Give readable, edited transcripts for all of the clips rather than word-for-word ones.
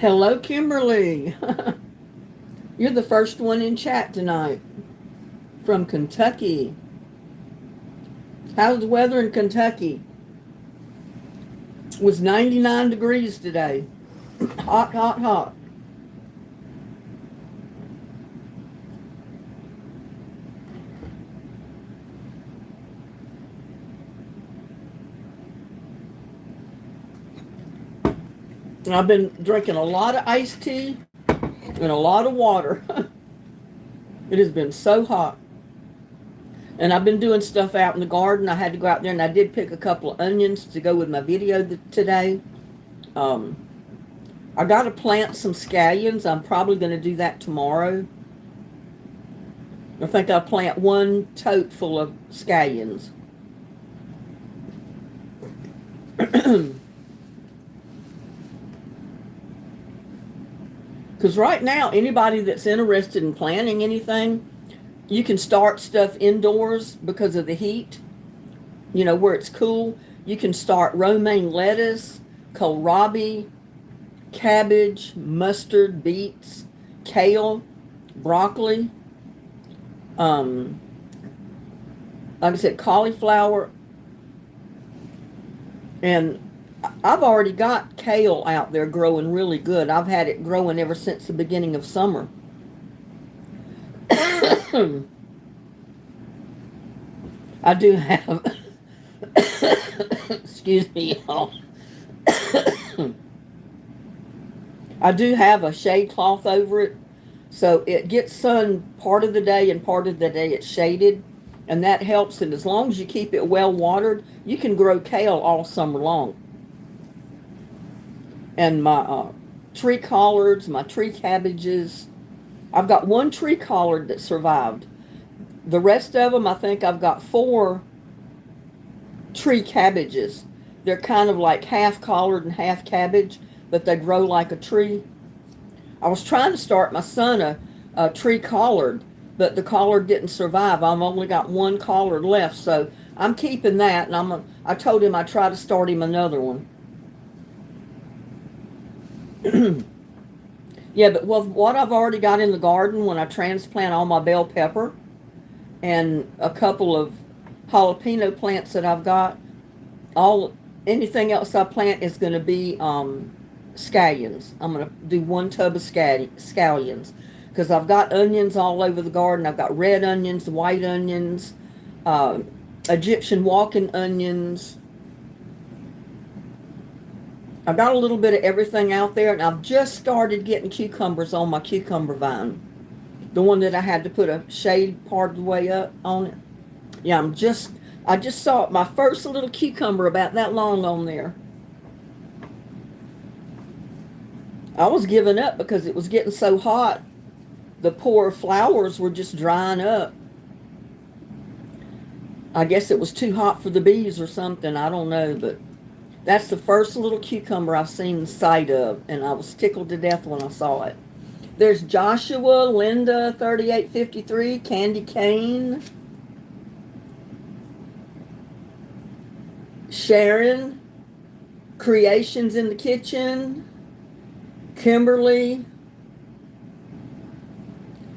Hello, Kimberly. You're the first one in chat tonight from Kentucky. How's the weather in Kentucky? It was 99 degrees today. Hot, hot, hot. And I've been drinking a lot of iced tea and a lot of water. It has been so hot. And I've been doing stuff out in the garden. I had to go out there and I did pick a couple of onions to go with my video today. I got to plant some scallions. I'm probably going to do that tomorrow. I think I'll plant one tote full of scallions. Because right now, anybody that's interested in planting anything, you can start stuff indoors because of the heat, where it's cool. You can start romaine lettuce, kohlrabi, cabbage, mustard, beets, kale, broccoli, like I said, cauliflower. And I've already got kale out there growing really good. I've had it growing ever since the beginning of summer. I do have, excuse me, y'all. I do have a shade cloth over it, so it gets sun part of the day and part of the day it's shaded, and that helps. And as long as you keep it well watered, you can grow kale all summer long. And my tree collards, my tree cabbages, I've got one tree collard that survived. The rest of them, I think I've got 4 tree cabbages. They're kind of like half collard and half cabbage, but they grow like a tree. I was trying to start my son a tree collard, but the collard didn't survive. I've only got one collard left, so I'm keeping that, and I told him I'd try to start him another one. Yeah, but with what I've already got in the garden, when I transplant all my bell pepper and a couple of jalapeno plants that I've got, anything else I plant is going to be scallions. I'm going to do 1 tub of scallions because I've got onions all over the garden. I've got red onions, white onions, Egyptian walking onions. I've got a little bit of everything out there, and I've just started getting cucumbers on my cucumber vine. The one that I had to put a shade part of the way up on it. Yeah, I just saw my first little cucumber about that long on there. I was giving up because it was getting so hot. The poor flowers were just drying up. I guess it was too hot for the bees or something. I don't know, but that's the first little cucumber I've seen the sight of, and I was tickled to death when I saw it. There's Joshua, Linda, 3853, Candy Cane, Sharon, Creations in the Kitchen, Kimberly.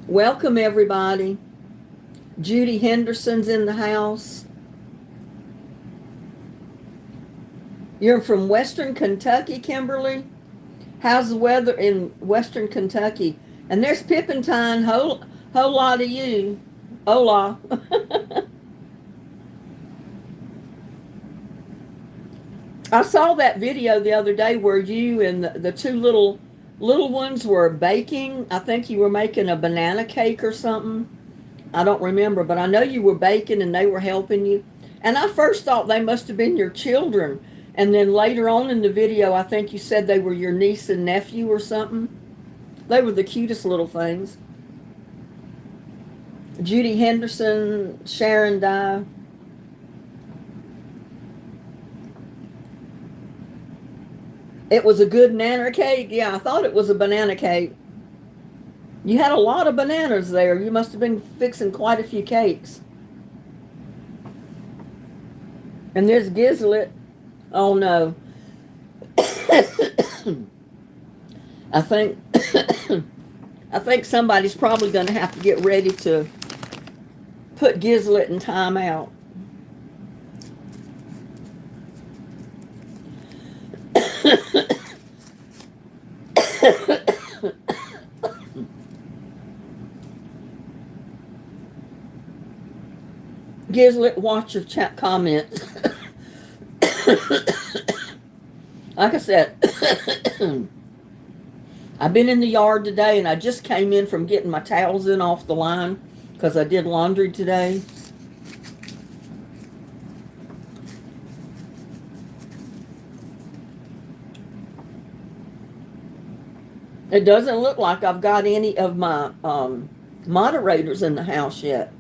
Welcome, everybody. Judy Henderson's in the house. You're from Western Kentucky, Kimberly? How's the weather in Western Kentucky? And there's Pippintine, whole lot of you. Hola. I saw that video the other day where you and the 2 little ones were baking. I think you were making a banana cake or something. I don't remember, but I know you were baking and they were helping you. And I first thought they must have been your children. And then later on in the video, I think you said they were your niece and nephew or something. They were the cutest little things. Judy Henderson, Sharon Dye. It was a good banana cake. Yeah, I thought it was a banana cake. You had a lot of bananas there. You must have been fixing quite a few cakes. And there's Gizlet. Oh, no. I think I think somebody's probably going to have to get ready to put Gizlet in timeout. Gizlet, watch your chat comments. Like I said, I've been in the yard today and I just came in from getting my towels in off the line because I did laundry today. It doesn't look like I've got any of my moderators in the house yet.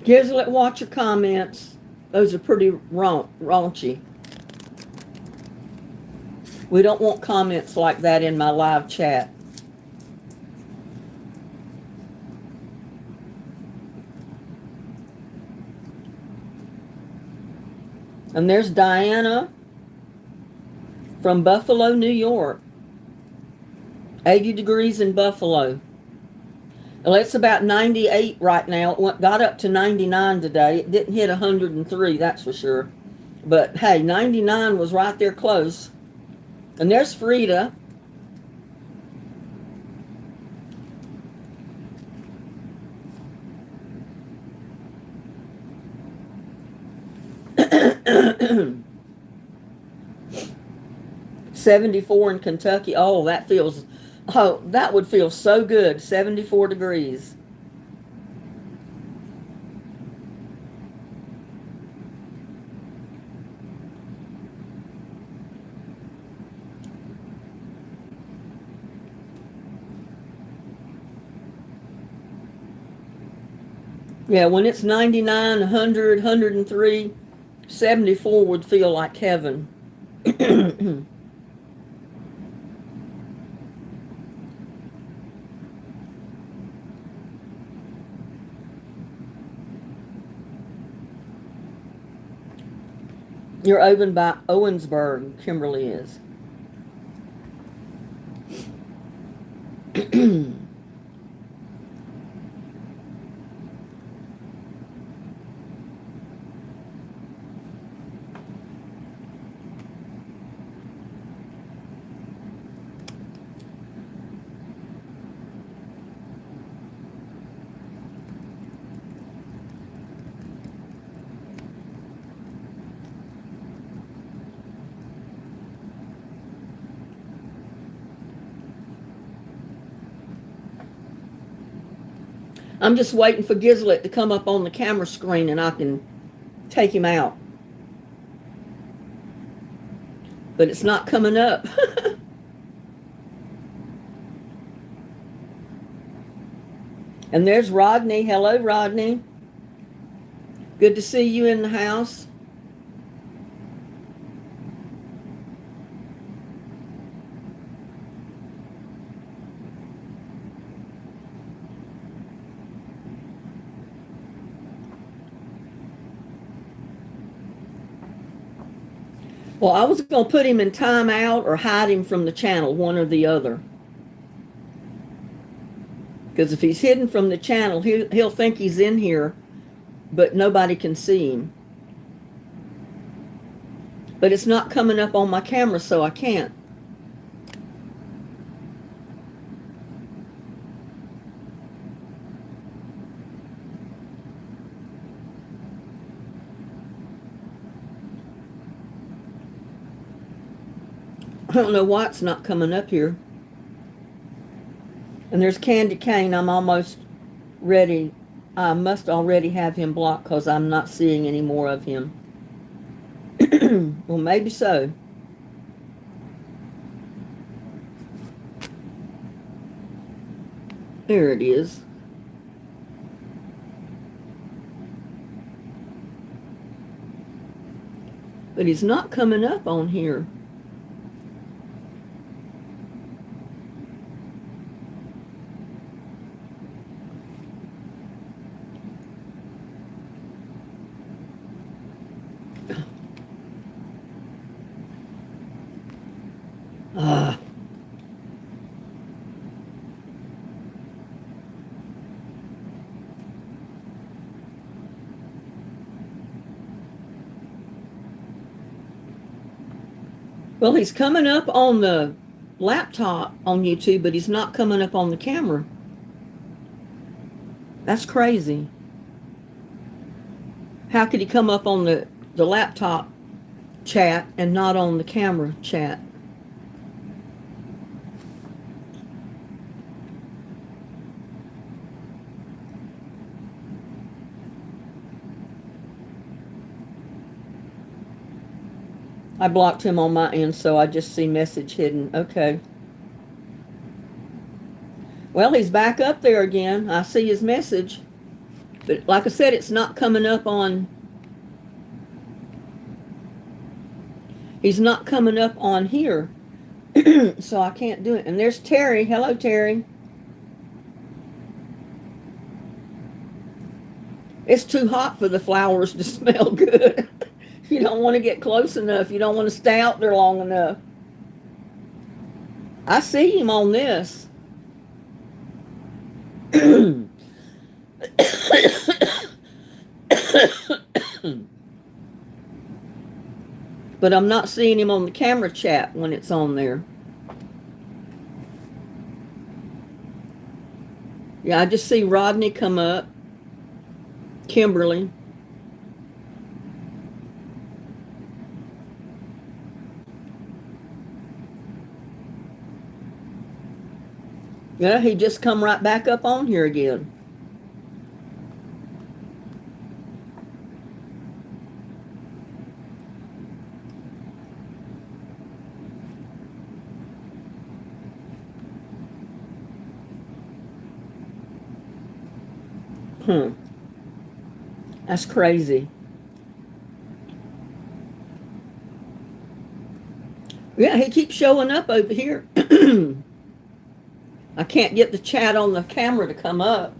Gizlet, watch your comments. Those are pretty raunchy. We don't want comments like that in my live chat. And there's Diana from Buffalo, New York. 80 degrees in Buffalo. Well, it's about 98 right now. It got up to 99 today. It didn't hit 103, that's for sure. But hey, 99 was right there close. And there's Frida. $74 in Kentucky. Oh, that would feel so good. 74 degrees. Yeah, when it's 99, 100, 103, 74 would feel like heaven. You're over by Owensburg, Kimberly is. I'm just waiting for Gizlet to come up on the camera screen and I can take him out. But it's not coming up. And there's Rodney. Hello, Rodney. Good to see you in the house. Well, I was going to put him in timeout or hide him from the channel, one or the other. Because if he's hidden from the channel, he'll think he's in here, but nobody can see him. But it's not coming up on my camera, so I can't. don't know why it's not coming up here. And there's Candy Cane. I'm almost ready. I must already have him blocked because I'm not seeing any more of him. Well, maybe so. There it is. But he's not coming up on here. Ah. Well, he's coming up on the laptop on YouTube, but he's not coming up on the camera. That's crazy. How could he come up on the laptop chat and not on the camera chat? I blocked him on my end, so I just see message hidden. Okay. Well, he's back up there again. I see his message. But like I said, it's not coming up on... He's not coming up on here. So I can't do it. And there's Terry. Hello, Terry. It's too hot for the flowers to smell good. You don't want to get close enough. You don't want to stay out there long enough. I see him on this. But I'm not seeing him on the camera chat when it's on there. Yeah, I just see Rodney come up. Kimberly. Yeah, he just come right back up on here again. That's crazy. Yeah, he keeps showing up over here. I can't get the chat on the camera to come up.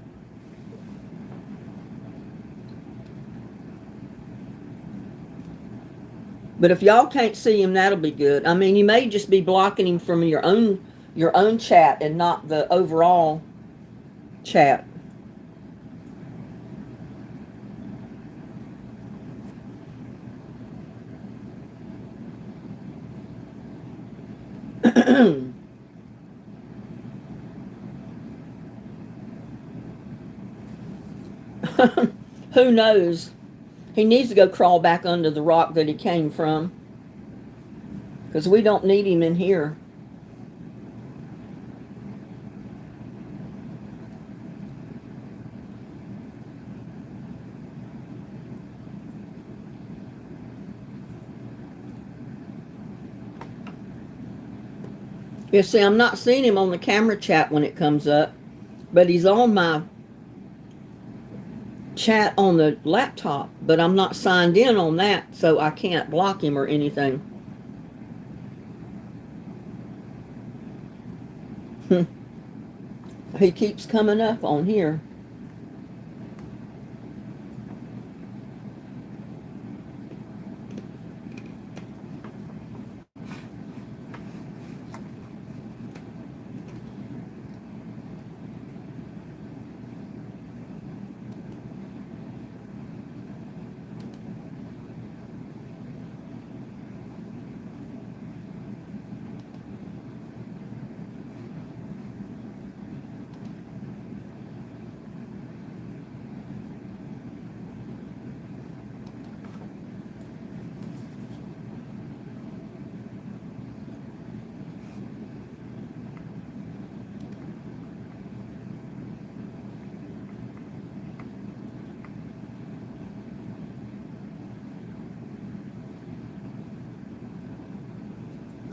But if y'all can't see him, that'll be good. I mean, you may just be blocking him from your own chat and not the overall chat. Who knows? He needs to go crawl back under the rock that he came from, because we don't need him in here. You see, I'm not seeing him on the camera chat when it comes up, but he's on my chat on the laptop, but I'm not signed in on that, so I can't block him or anything. He keeps coming up on here.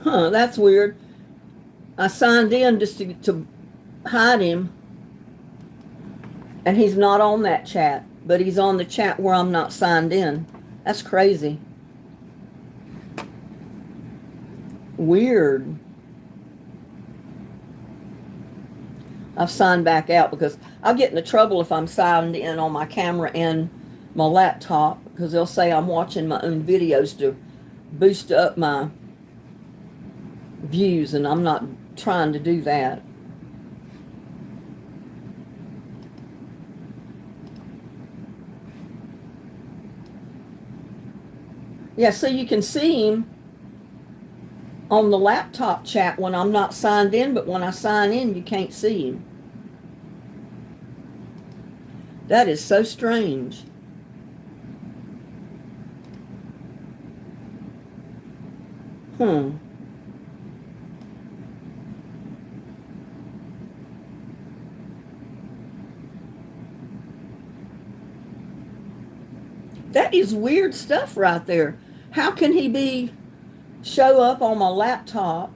Huh, that's weird. I signed in just to hide him, and he's not on that chat, but he's on the chat where I'm not signed in. That's crazy. Weird. I've signed back out because I'll get into trouble if I'm signed in on my camera and my laptop, because they'll say I'm watching my own videos to boost up my views, and I'm not trying to do that. Yeah, so you can see him on the laptop chat when I'm not signed in, but when I sign in, you can't see him. That is so strange. That is weird stuff right there. How can he show up on my laptop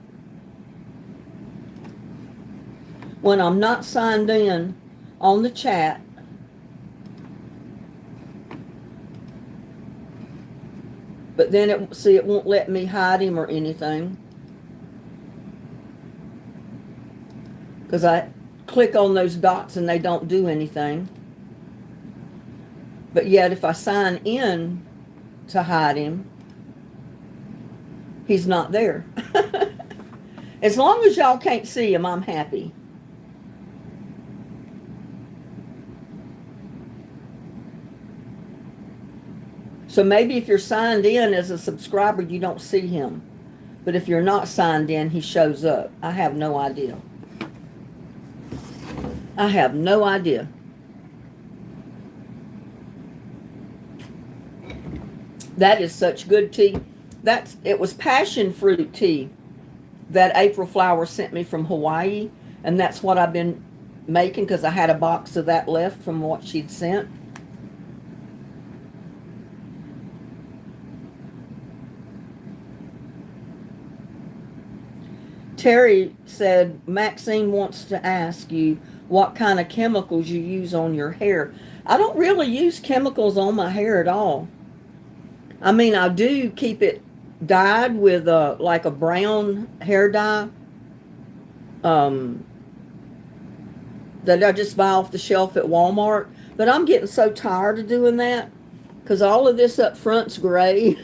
when I'm not signed in on the chat, but then it won't let me hide him or anything, because I click on those dots and they don't do anything. But yet if I sign in to hide him, he's not there. As long as y'all can't see him, I'm happy. So maybe if you're signed in as a subscriber, you don't see him. But if you're not signed in, he shows up. I have no idea. I have no idea. That is such good tea. It was passion fruit tea that April Flower sent me from Hawaii, and that's what I've been making because I had a box of that left from what she'd sent. Terry said, Maxine wants to ask you what kind of chemicals you use on your hair. I don't really use chemicals on my hair at all. I mean, I do keep it dyed with like a brown hair dye that I just buy off the shelf at Walmart. But I'm getting so tired of doing that because all of this up front's gray.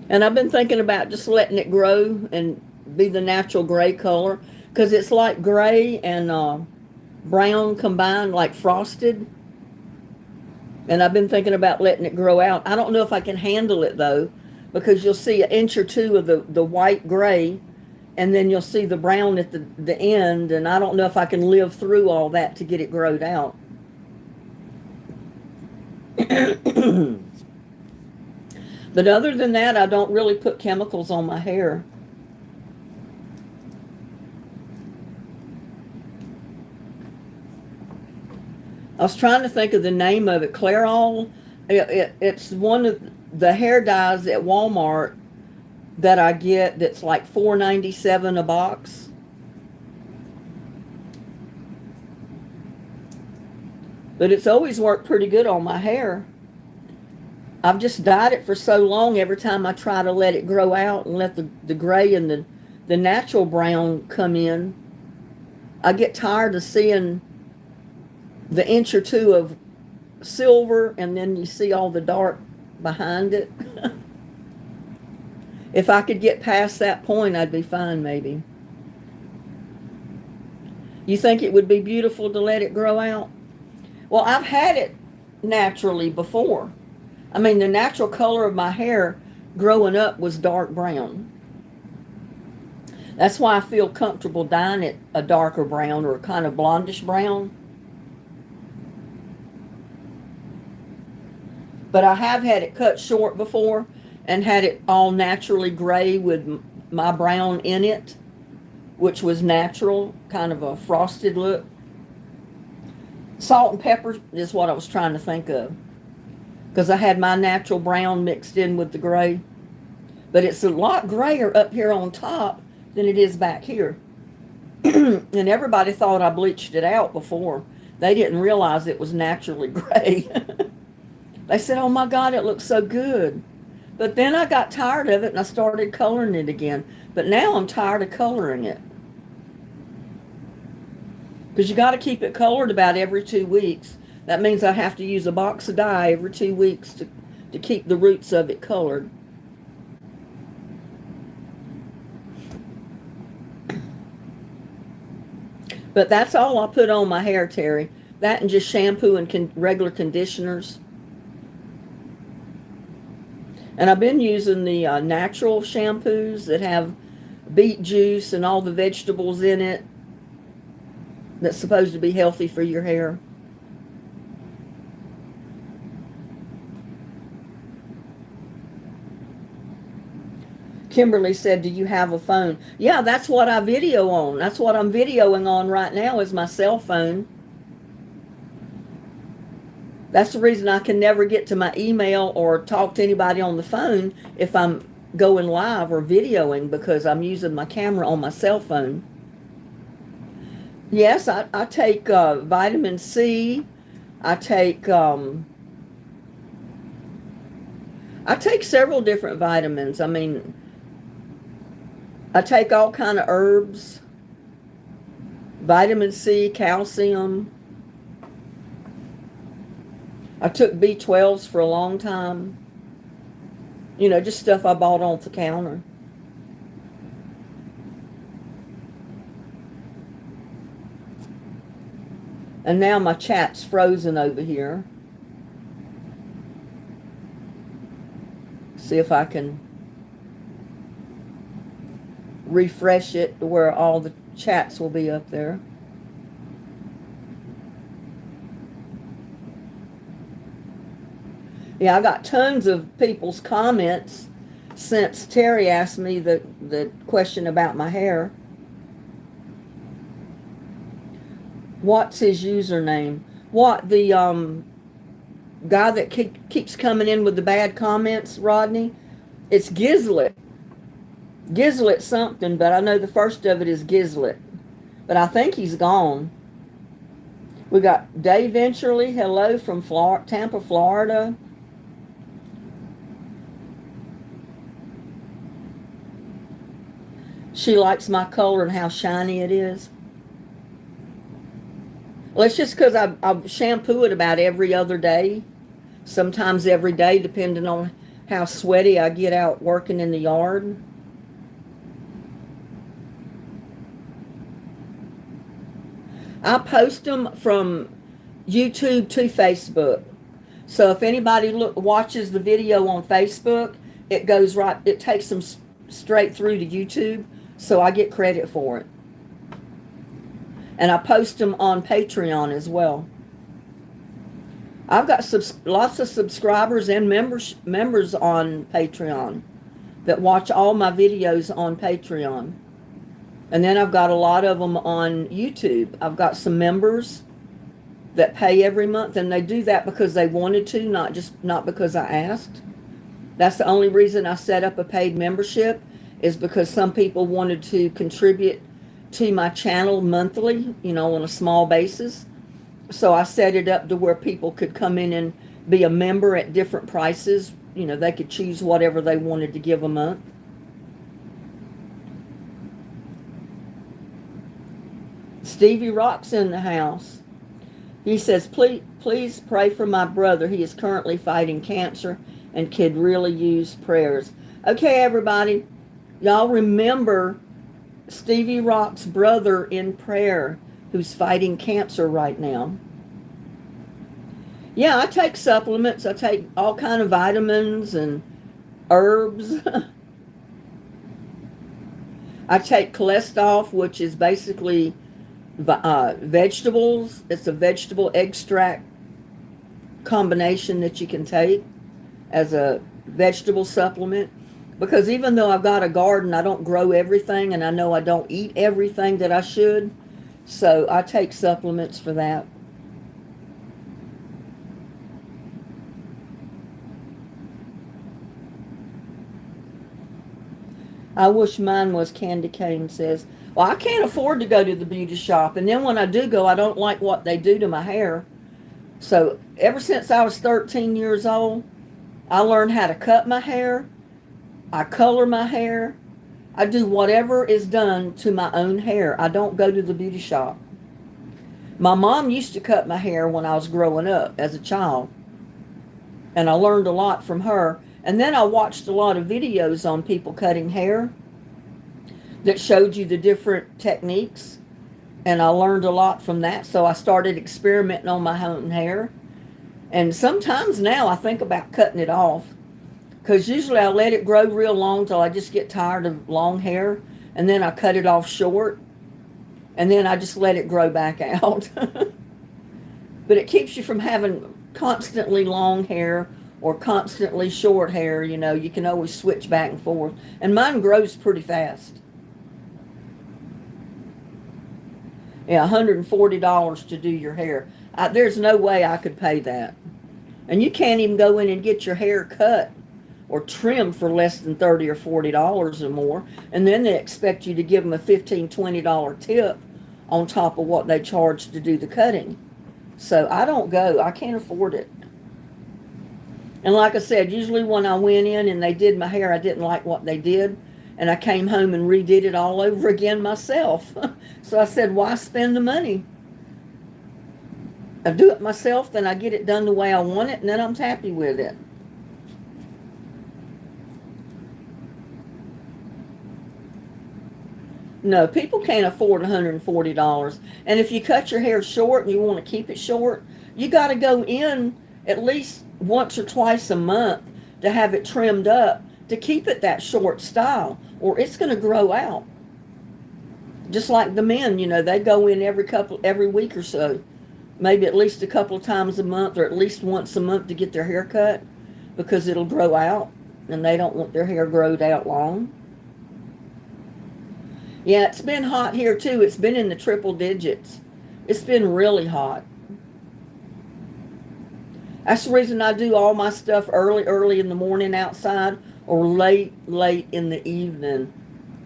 And I've been thinking about just letting it grow and be the natural gray color, because it's like gray and brown combined, like frosted. And I've been thinking about letting it grow out. I don't know if I can handle it, though, because you'll see an inch or two of the white gray, and then you'll see the brown at the end, and I don't know if I can live through all that to get it growed out. But other than that, I don't really put chemicals on my hair. I was trying to think of the name of it. Clairol. It's one of the hair dyes at Walmart that I get that's like $4.97 a box. But it's always worked pretty good on my hair. I've just dyed it for so long, every time I try to let it grow out and let the gray and the natural brown come in, I get tired of seeing the inch or two of silver and then you see all the dark behind it. If I could get past that point, I'd be fine, maybe. You think it would be beautiful to let it grow out? Well, I've had it naturally before. I mean, the natural color of my hair growing up was dark brown. That's why I feel comfortable dyeing it a darker brown or a kind of blondish brown. But I have had it cut short before and had it all naturally gray with my brown in it, which was natural, kind of a frosted look. Salt and pepper is what I was trying to think of, because I had my natural brown mixed in with the gray. But it's a lot grayer up here on top than it is back here. And everybody thought I bleached it out before. They didn't realize it was naturally gray. They said, oh my God, it looks so good. But then I got tired of it and I started coloring it again. But now I'm tired of coloring it. Because you got to keep it colored about every 2 weeks. That means I have to use a box of dye every 2 weeks to keep the roots of it colored. But that's all I put on my hair, Terry. That and just shampoo and regular conditioners. And I've been using the natural shampoos that have beet juice and all the vegetables in it. That's supposed to be healthy for your hair. Kimberly said, do you have a phone? Yeah, that's what I video on. That's what I'm videoing on right now is my cell phone. That's the reason I can never get to my email or talk to anybody on the phone if I'm going live or videoing, because I'm using my camera on my cell phone. Yes, I take vitamin C. I take several different vitamins. I mean, I take all kind of herbs, vitamin C, calcium. I took B12s for a long time. You know, just stuff I bought off the counter. And now my chat's frozen over here. See if I can refresh it to where all the chats will be up there. Yeah, I got tons of people's comments since Terry asked me the question about my hair. What's his username? What, the guy that keeps coming in with the bad comments, Rodney? It's Gizlet. Gizlet something, but I know the first of it is Gizlet. But I think he's gone. We got Dave Venturely, hello from Tampa, Florida. She likes my color and how shiny it is. Well, it's just because I shampoo it about every other day. Sometimes every day, depending on how sweaty I get out working in the yard. I post them from YouTube to Facebook. So if anybody watches the video on Facebook, it goes right, it takes them straight through to YouTube. So I get credit for it. And I post them on Patreon as well. I've got lots of subscribers and members on Patreon that watch all my videos on Patreon. And then I've got a lot of them on YouTube. I've got some members that pay every month, and they do that because they wanted to, not because I asked. That's the only reason I set up a paid membership, is because some people wanted to contribute to my channel monthly, you know, on a small basis. So I set it up to where people could come in and be a member at different prices. You know, they could choose whatever they wanted to give a month. Stevie Rock's in the house. He says, please pray for my brother. He is currently fighting cancer and could really use prayers. Okay, everybody. Y'all remember Stevie Rock's brother in prayer who's fighting cancer right now. Yeah, I take supplements. I take all kind of vitamins and herbs. I take cholesterol, which is basically vegetables. It's a vegetable extract combination that you can take as a vegetable supplement. Because even though I've got a garden, I don't grow everything, and I know I don't eat everything that I should. So I take supplements for that. I wish mine was candy cane says. Well, I can't afford to go to the beauty shop. And then when I do go, I don't like what they do to my hair. So ever since I was 13 years old, I learned how to cut my hair. I color my hair. I do whatever is done to my own hair. I don't go to the beauty shop. My mom used to cut my hair when I was growing up as a child. And I learned a lot from her. And then I watched a lot of videos on people cutting hair that showed you the different techniques. And I learned a lot from that. So I started experimenting on my own hair. And sometimes now I think about cutting it off. Because usually I let it grow real long till I just get tired of long hair. And then I cut it off short. And then I just let it grow back out. But it keeps you from having constantly long hair or constantly short hair. You know, you can always switch back and forth. And mine grows pretty fast. Yeah, $140 to do your hair. There's no way I could pay that. And you can't even go in and get your hair cut or trimmed for less than $30 or $40 or more. And then they expect you to give them a $15, $20 tip on top of what they charge to do the cutting. So I don't go. I can't afford it. And like I said, usually when I went in and they did my hair, I didn't like what they did. And I came home and redid it all over again myself. So I said, why spend the money? I do it myself, then I get it done the way I want it, and then I'm happy with it. No, people can't afford $140. And if you cut your hair short and you want to keep it short, you got to go in at least once or twice a month to have it trimmed up to keep it that short style, or it's going to grow out. Just like the men, you know, they go in every week or so, maybe at least a couple of times a month or at least once a month to get their hair cut because it'll grow out and they don't want their hair growed out long. Yeah, it's been hot here too. It's been in the triple digits. It's been really hot. That's the reason I do all my stuff early in the morning outside or late in the evening.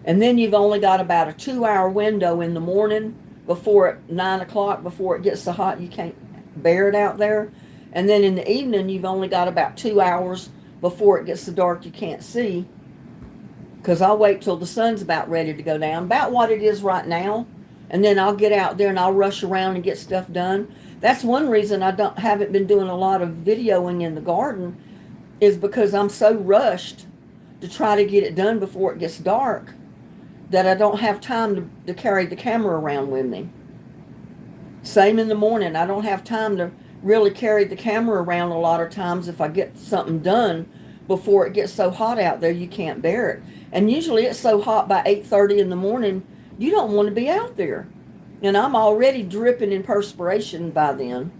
And then you've only got about a 2-hour window in the morning before at 9 o'clock, before it gets so hot you can't bear it out there. And then in the evening, you've only got about 2 hours before it gets so dark you can't see. Because I'll wait till the sun's about ready to go down, about what it is right now. And then I'll get out there and I'll rush around and get stuff done. That's one reason I haven't been doing a lot of videoing in the garden, is because I'm so rushed to try to get it done before it gets dark that I don't have time to carry the camera around with me. Same in the morning. I don't have time to really carry the camera around a lot of times if I get something done before it gets so hot out there you can't bear it. And usually it's so hot by 8:30 in the morning, you don't want to be out there. And I'm already dripping in perspiration by then.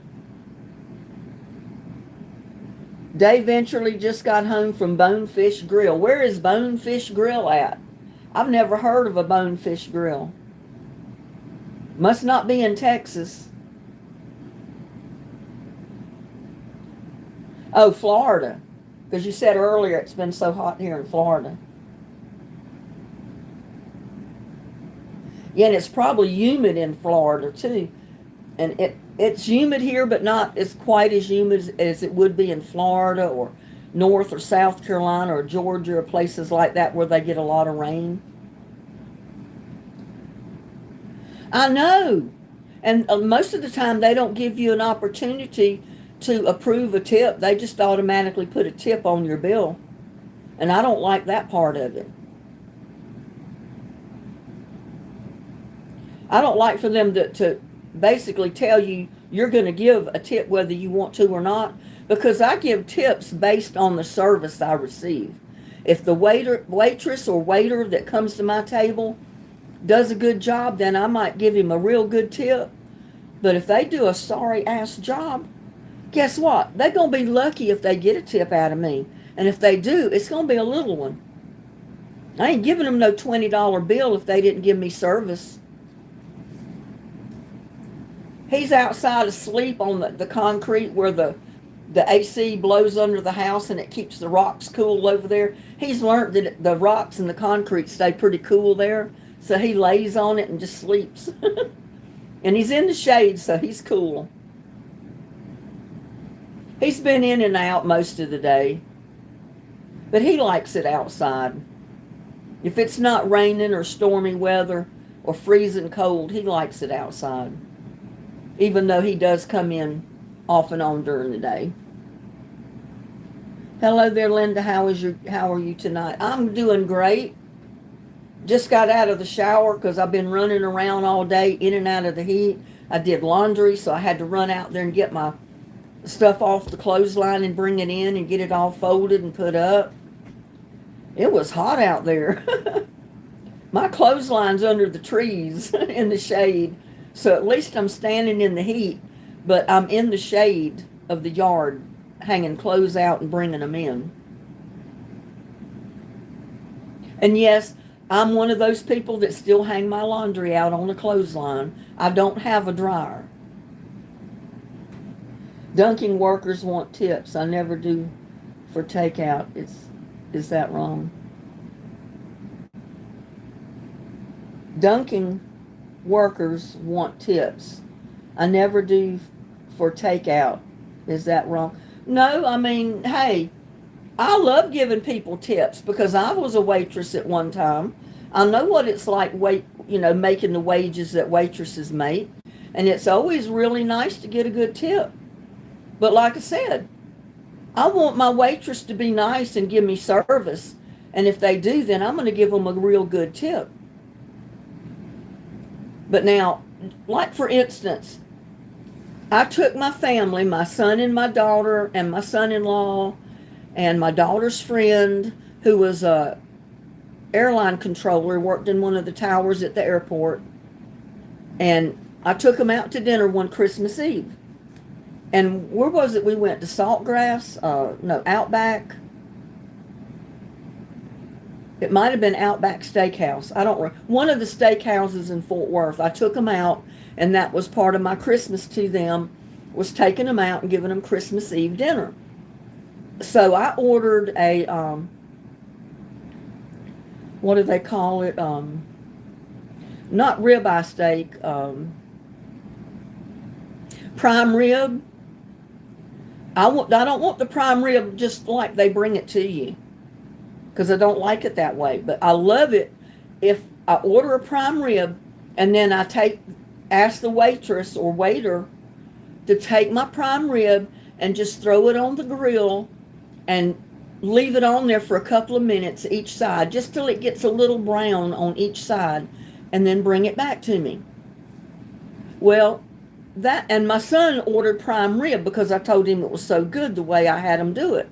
Dave Venturely just got home from Bonefish Grill. Where is Bonefish Grill at? I've never heard of a Bonefish Grill. Must not be in Texas. Oh, Florida. Because you said earlier it's been so hot here in Florida. Yeah, and it's probably humid in Florida too. And it's humid here, but not as quite as humid as it would be in Florida or North or South Carolina or Georgia or places like that where they get a lot of rain. I know. And most of the time they don't give you an opportunity to approve a tip. They just automatically put a tip on your bill. And I don't like that part of it. I don't like for them to basically tell you you're going to give a tip whether you want to or not, because I give tips based on the service I receive. If the waitress or waiter that comes to my table does a good job, then I might give him a real good tip. But if they do a sorry-ass job, guess what? They're going to be lucky if they get a tip out of me. And if they do, it's going to be a little one. I ain't giving them no $20 bill if they didn't give me service. He's outside asleep on the concrete where the the AC blows under the house and it keeps the rocks cool over there. He's learned that the rocks and the concrete stay pretty cool there, so he lays on it and just sleeps. And he's in the shade, so he's cool. He's been in and out most of the day, but he likes it outside. If it's not raining or stormy weather or freezing cold, he likes it outside, even though he does come in off and on during the day. Hello there, Linda. How are you tonight? I'm doing great. Just got out of the shower because I've been running around all day in and out of the heat. I did laundry, so I had to run out there and get my stuff off the clothesline and bring it in and get it all folded and put up. It was hot out there. My clothesline's under the trees in the shade, so at least I'm standing in the heat, but I'm in the shade of the yard, hanging clothes out and bringing them in. And yes, I'm one of those people that still hang my laundry out on the clothesline. I don't have a dryer. Dunking workers want tips. I never do for takeout. Is that wrong? Dunking workers want tips. I never do for takeout. Is that wrong? No, I mean, hey, I love giving people tips because I was a waitress at one time. I know what it's like making the wages that waitresses make. And it's always really nice to get a good tip. But like I said, I want my waitress to be nice and give me service. And if they do, then I'm going to give them a real good tip. But now, like for instance, I took my family, my son and my daughter and my son-in-law and my daughter's friend, who was a airline controller, worked in one of the towers at the airport. And I took them out to dinner one Christmas Eve. And where was it we went? To Saltgrass? Outback. It might have been Outback Steakhouse. I don't remember. One of the steakhouses in Fort Worth. I took them out, and that was part of my Christmas to them, was taking them out and giving them Christmas Eve dinner. So I ordered a, what do they call it? Not ribeye steak, prime rib. I don't want the prime rib just like they bring it to you, because I don't like it that way. But I love it if I order a prime rib and then ask the waitress or waiter to take my prime rib and just throw it on the grill and leave it on there for a couple of minutes each side, just till it gets a little brown on each side, and then bring it back to me. Well, and my son ordered prime rib because I told him it was so good the way I had him do it.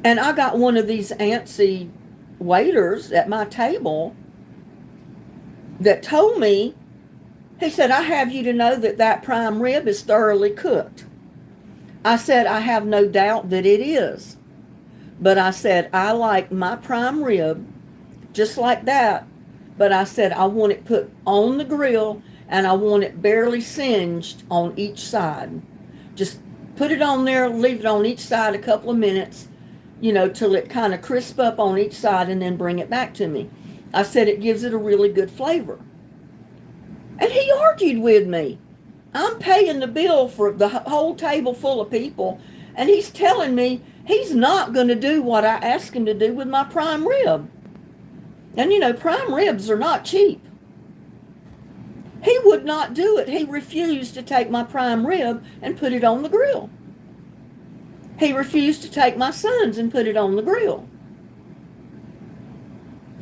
And I got one of these antsy waiters at my table that told me, he said, "I have you to know that prime rib is thoroughly cooked." I said, "I have no doubt that it is. But I said, I like my prime rib just like that. But I said, I want it put on the grill and I want it barely singed on each side. Just put it on there, leave it on each side a couple of minutes, till it kind of crisp up on each side, and then bring it back to me." I said, it gives it a really good flavor. And he argued with me. I'm paying the bill for the whole table full of people, and he's telling me he's not going to do what I asked him to do with my prime rib. And prime ribs are not cheap. He would not do it. He refused to take my prime rib and put it on the grill. He refused to take my son's and put it on the grill.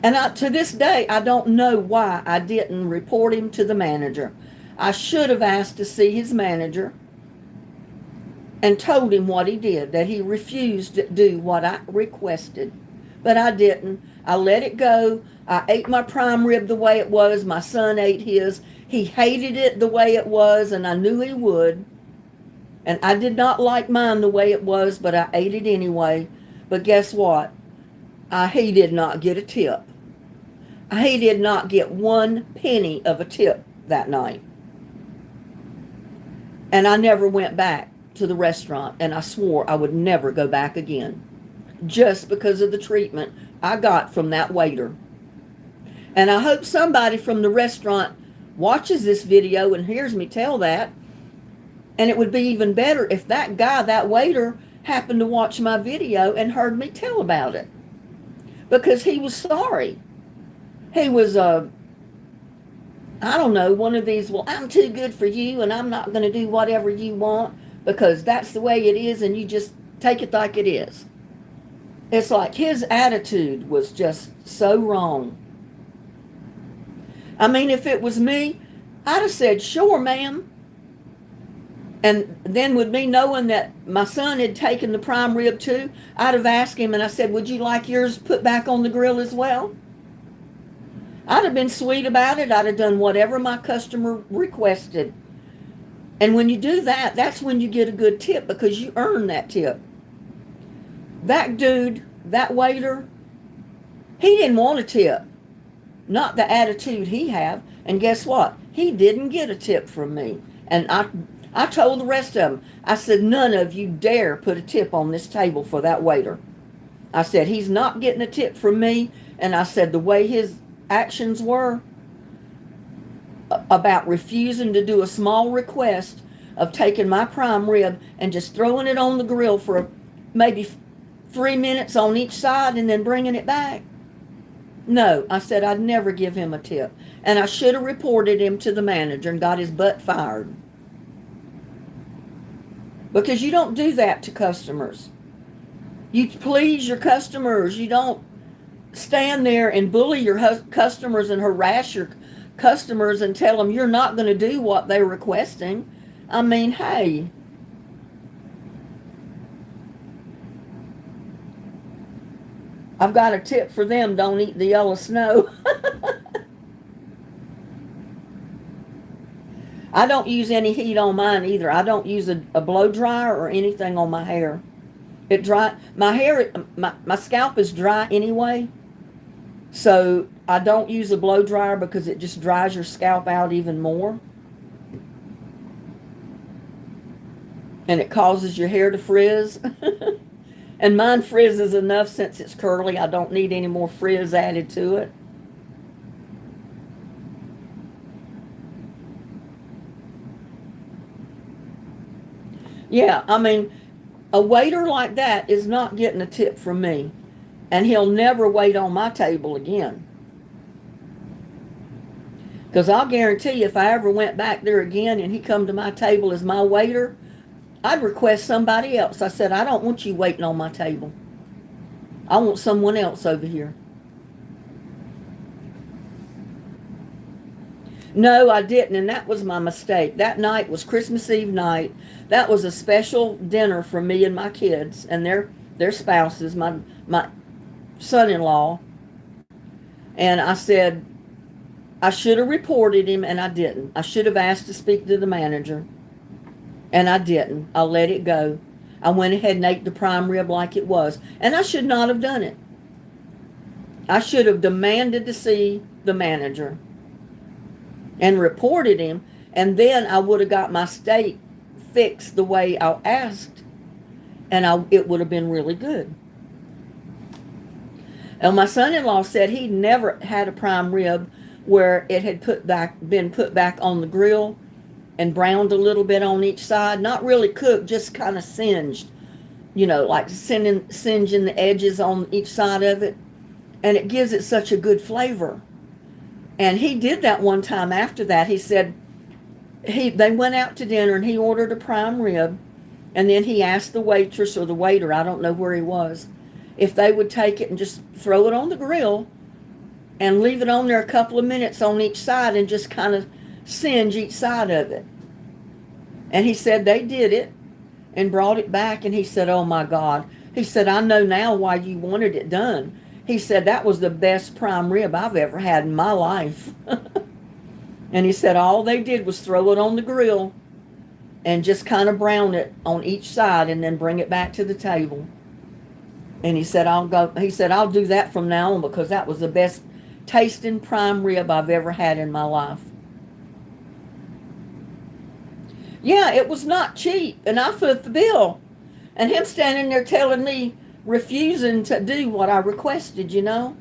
And to this day, I don't know why I didn't report him to the manager. I should have asked to see his manager and told him what he did, that he refused to do what I requested. But I didn't. I let it go. I ate my prime rib the way it was. My son ate his. He hated it the way it was, and I knew he would. And I did not like mine the way it was, but I ate it anyway. But guess what? He did not get a tip. He did not get 1 penny of a tip that night. And I never went back. to the restaurant, and I swore I would never go back again, just because of the treatment I got from that waiter. And I hope somebody from the restaurant watches this video and hears me tell that. And it would be even better if that guy, that waiter, happened to watch my video and heard me tell about it. Because he was sorry. He was, I don't know, one of these, well, I'm too good for you and I'm not going to do whatever you want because that's the way it is and you just take it like it is. It's like his attitude was just so wrong. I mean, if it was me, I'd have said, sure, ma'am. And then with me knowing that my son had taken the prime rib too, I'd have asked him and I said, would you like yours put back on the grill as well? I'd have been sweet about it. I'd have done whatever my customer requested. And when you do that, that's when you get a good tip because you earn that tip. That dude, that waiter, he didn't want a tip. Not the attitude he have. And guess what? He didn't get a tip from me. And I told the rest of them, I said, none of you dare put a tip on this table for that waiter. I said, he's not getting a tip from me. And I said, the way his actions were about refusing to do a small request of taking my prime rib and just throwing it on the grill for maybe 3 minutes on each side and then bringing it back. No, I said I'd never give him a tip. And I should have reported him to the manager and got his butt fired. Because you don't do that to customers. You please your customers. You don't stand there and bully your customers and harass your customers and tell them you're not going to do what they're requesting. I mean, hey. I've got a tip for them. Don't eat the yellow snow. I don't use any heat on mine either. I don't use a blow dryer or anything on my hair. It dry. My hair, my scalp is dry anyway. So I don't use a blow dryer because it just dries your scalp out even more. And it causes your hair to frizz. And mine frizzes enough since it's curly. I don't need any more frizz added to it. Yeah, I mean, a waiter like that is not getting a tip from me. And he'll never wait on my table again. Because I'll guarantee you, if I ever went back there again and he come to my table as my waiter, I'd request somebody else. I said, I don't want you waiting on my table. I want someone else over here. No, I didn't, and that was my mistake. That night was Christmas Eve night. That was a special dinner for me and my kids and their spouses, my son-in-law. And I said, I should have reported him, and I didn't. I should have asked to speak to the manager. And I didn't. I let it go. I went ahead and ate the prime rib like it was. And I should not have done it. I should have demanded to see the manager and reported him. And then I would have got my steak fixed the way I asked. And it would have been really good. And my son-in-law said he'd never had a prime rib where it had been put back on the grill and browned a little bit on each side. Not really cooked, just kind of singed. You know, like singeing the edges on each side of it. And it gives it such a good flavor. And he did that one time after that. He said, they went out to dinner and he ordered a prime rib. And then he asked the waitress or the waiter, I don't know where he was, if they would take it and just throw it on the grill and leave it on there a couple of minutes on each side and just kind of singe each side of it. And he said they did it and brought it back, and he said, oh my God. He said, I know now why you wanted it done. He said, that was the best prime rib I've ever had in my life. And he said all they did was throw it on the grill and just kind of brown it on each side and then bring it back to the table. And he said, I'll do that from now on because that was the best tasting prime rib I've ever had in my life. Yeah, it was not cheap. And I foot the bill. And him standing there telling me, refusing to do what I requested, you know?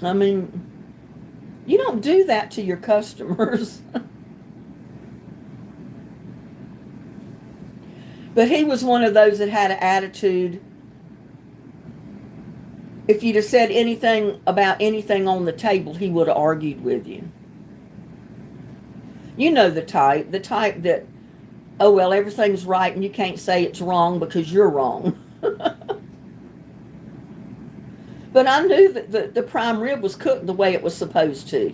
I mean, you don't do that to your customers. But he was one of those that had an attitude. If you'd have said anything about anything on the table, he would have argued with you. You know the type that, oh, well, everything's right and you can't say it's wrong because you're wrong. But I knew that the prime rib was cooked the way it was supposed to.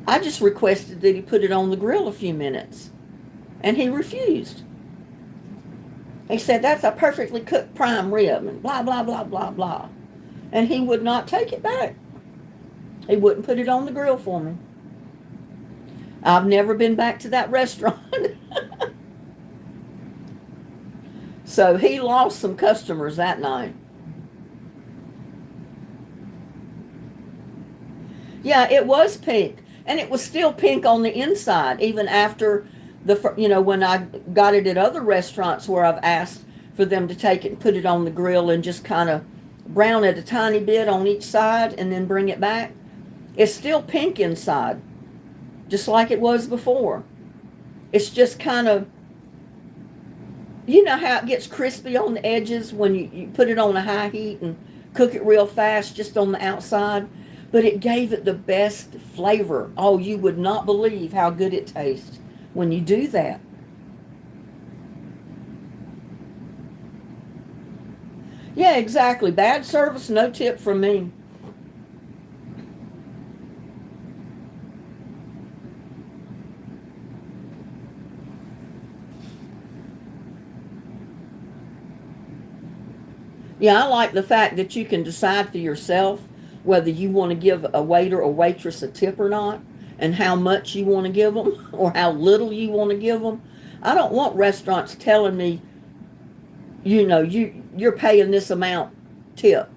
I just requested that he put it on the grill a few minutes, and he refused. He said, that's a perfectly cooked prime rib, and blah, blah, blah, blah, blah. And he would not take it back. He wouldn't put it on the grill for me. I've never been back to that restaurant. So he lost some customers that night. Yeah, it was pink. And it was still pink on the inside, even after when I got it at other restaurants where I've asked for them to take it and put it on the grill and just kind of brown it a tiny bit on each side and then bring it back. It's still pink inside, just like it was before. It's just kind of, you know how it gets crispy on the edges when you put it on a high heat and cook it real fast just on the outside? But it gave it the best flavor. Oh, you would not believe how good it tastes when you do that. Yeah, exactly. Bad service, no tip from me. Yeah, I like the fact that you can decide for yourself whether you want to give a waiter or waitress a tip or not, and how much you want to give them or how little you want to give them. I don't want restaurants telling me, you're paying this amount tip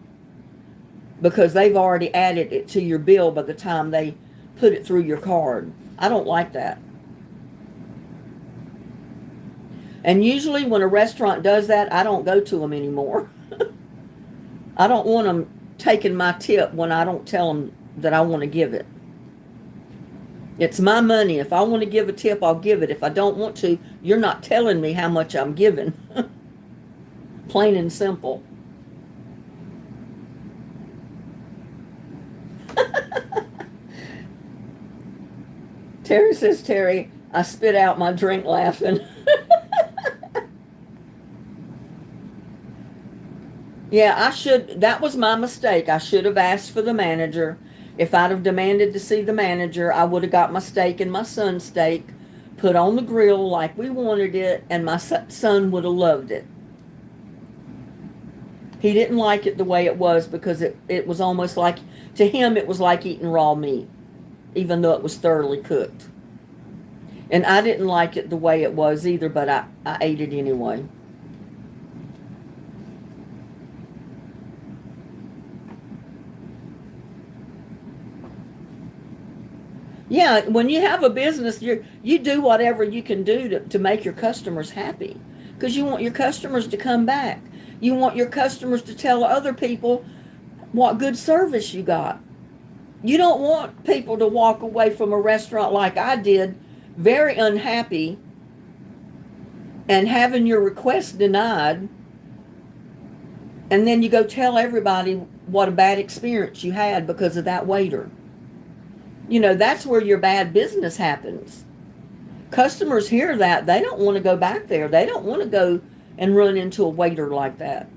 because they've already added it to your bill by the time they put it through your card. I don't like that. And usually when a restaurant does that, I don't go to them anymore. I don't want them taking my tip when I don't tell them that I want to give it. It's my money. If I want to give a tip, I'll give it. If I don't want to, you're not telling me how much I'm giving. Plain and simple. Terry says, Terry, I spit out my drink laughing. Yeah, that was my mistake. I should have asked for the manager. If I'd have demanded to see the manager, I would have got my steak and my son's steak put on the grill like we wanted it, and my son would have loved it. He didn't like it the way it was because it was almost like, to him, it was like eating raw meat, even though it was thoroughly cooked. And I didn't like it the way it was either, but I ate it anyway. Yeah, when you have a business, you do whatever you can do to make your customers happy, because you want your customers to come back. You want your customers to tell other people what good service you got. You don't want people to walk away from a restaurant like I did, very unhappy, and having your request denied, and then you go tell everybody what a bad experience you had because of that waiter. That's where your bad business happens. Customers hear that. They don't want to go back there. They don't want to go and run into a waiter like that.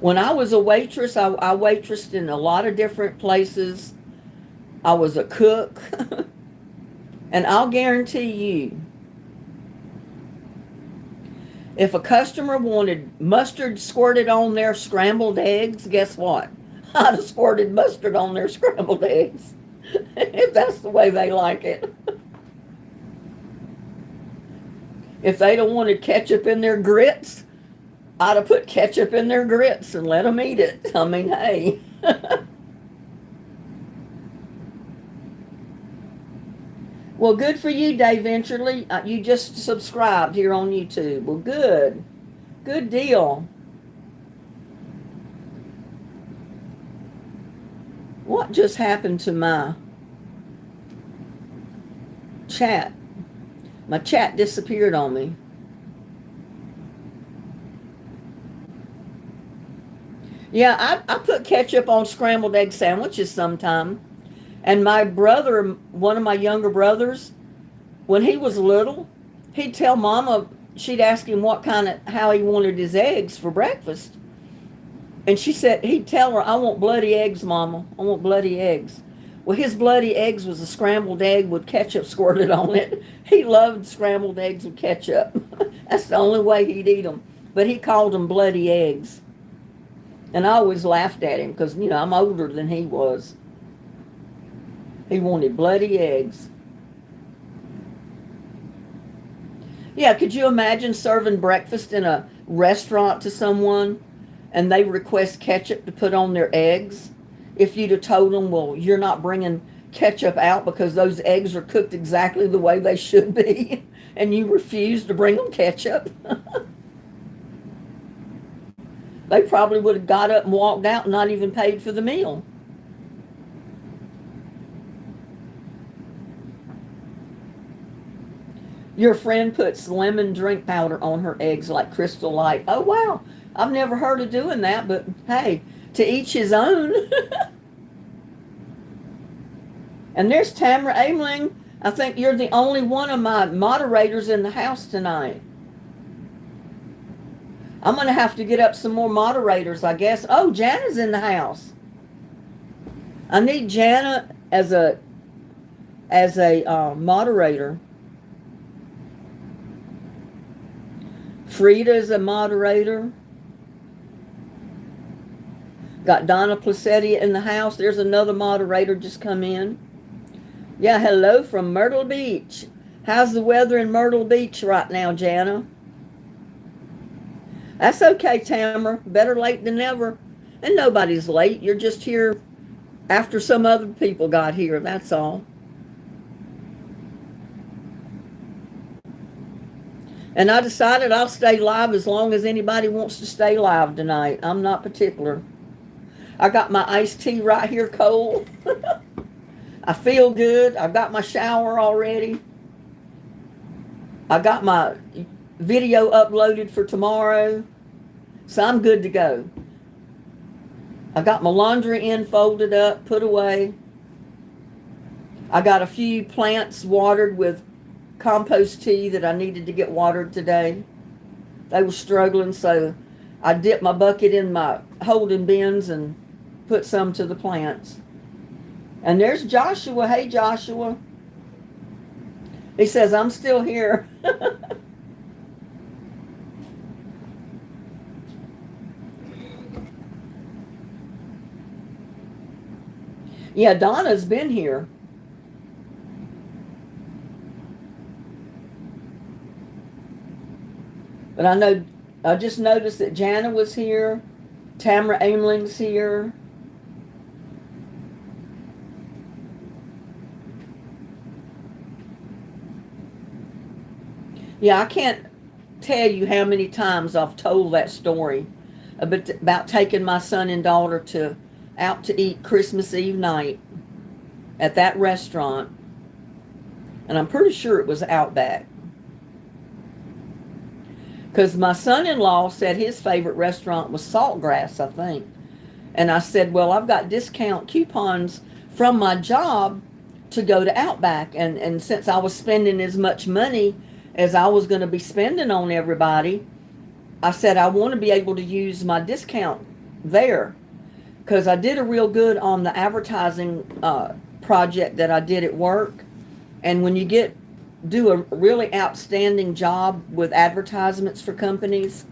When I was a waitress, I waitressed in a lot of different places. I was a cook. And I'll guarantee you, if a customer wanted mustard squirted on their scrambled eggs, guess what? I'd have squirted mustard on their scrambled eggs. If that's the way they like it. If they'd have wanted ketchup in their grits, I'd have put ketchup in their grits and let them eat it. I mean, hey. Well, good for you, Dave Venturely. You just subscribed here on YouTube. Well, good. Good deal. What just happened to my chat? My chat disappeared on me. Yeah, I put ketchup on scrambled egg sandwiches sometime. And my brother, one of my younger brothers, when he was little, he'd tell Mama, she'd ask him how he wanted his eggs for breakfast. And she said, he'd tell her, I want bloody eggs, Mama. I want bloody eggs. Well, his bloody eggs was a scrambled egg with ketchup squirted on it. He loved scrambled eggs with ketchup. That's the only way he'd eat them. But he called them bloody eggs. And I always laughed at him because, I'm older than he was. He wanted bloody eggs. Yeah, could you imagine serving breakfast in a restaurant to someone and they request ketchup to put on their eggs? If you'd have told them, well, you're not bringing ketchup out because those eggs are cooked exactly the way they should be, and you refuse to bring them ketchup. They probably would have got up and walked out and not even paid for the meal. Your friend puts lemon drink powder on her eggs like Crystal Light. Oh, wow. I've never heard of doing that, but hey, to each his own. And there's Tamara Ameling. I think you're the only one of my moderators in the house tonight. I'm going to have to get up some more moderators, I guess. Oh, Jana's in the house. I need Jana as a moderator. Frida's a moderator. Got Donna Placetti in the house. There's another moderator just come in. Yeah, hello from Myrtle Beach. How's the weather in Myrtle Beach right now, Jana? That's okay, Tamara. Better late than never. And nobody's late. You're just here after some other people got here. That's all. And I decided I'll stay live as long as anybody wants to stay live tonight. I'm not particular. I got my iced tea right here cold. I feel good. I got my shower already. I got my video uploaded for tomorrow. So I'm good to go. I got my laundry in, folded up, put away. I got a few plants watered with compost tea that I needed to get watered today. They were struggling, so I dipped my bucket in my holding bins and put some to the plants. And there's Joshua. Hey, Joshua. He says, I'm still here. Yeah, Donna's been here. But I just noticed that Jana was here. Tamara Ameling's here. Yeah, I can't tell you how many times I've told that story about taking my son and daughter out to eat Christmas Eve night at that restaurant. And I'm pretty sure it was Outback. Because my son-in-law said his favorite restaurant was Saltgrass, I think. And I said, well, I've got discount coupons from my job to go to Outback. And since I was spending as much money as I was going to be spending on everybody, I said I want to be able to use my discount there. Because I did a real good on the advertising project that I did at work. And when you do a really outstanding job with advertisements for companies,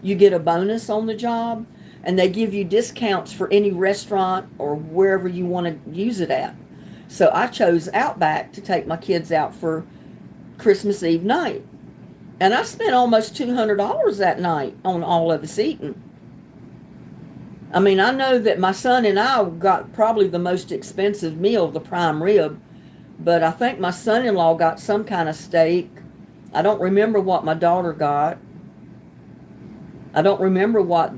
you get a bonus on the job, and they give you discounts for any restaurant or wherever you want to use it at. So I chose Outback to take my kids out for Christmas Eve night. And I spent almost $200 that night on all of us eating. I mean, I know that my son and I got probably the most expensive meal, the prime rib. But I think my son-in-law got some kind of steak. I don't remember what my daughter got. I don't remember what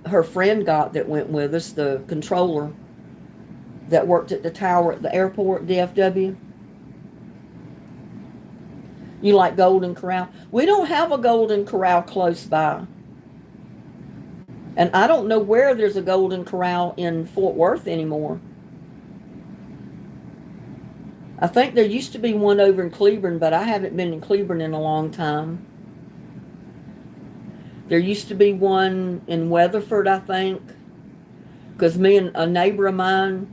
her friend got that went with us, the controller that worked at the tower at the airport, DFW. You like Golden Corral? We don't have a Golden Corral close by. And I don't know where there's a Golden Corral in Fort Worth anymore. I think there used to be one over in Cleburne, but I haven't been in Cleburne in a long time. There used to be one in Weatherford, I think, because me and a neighbor of mine,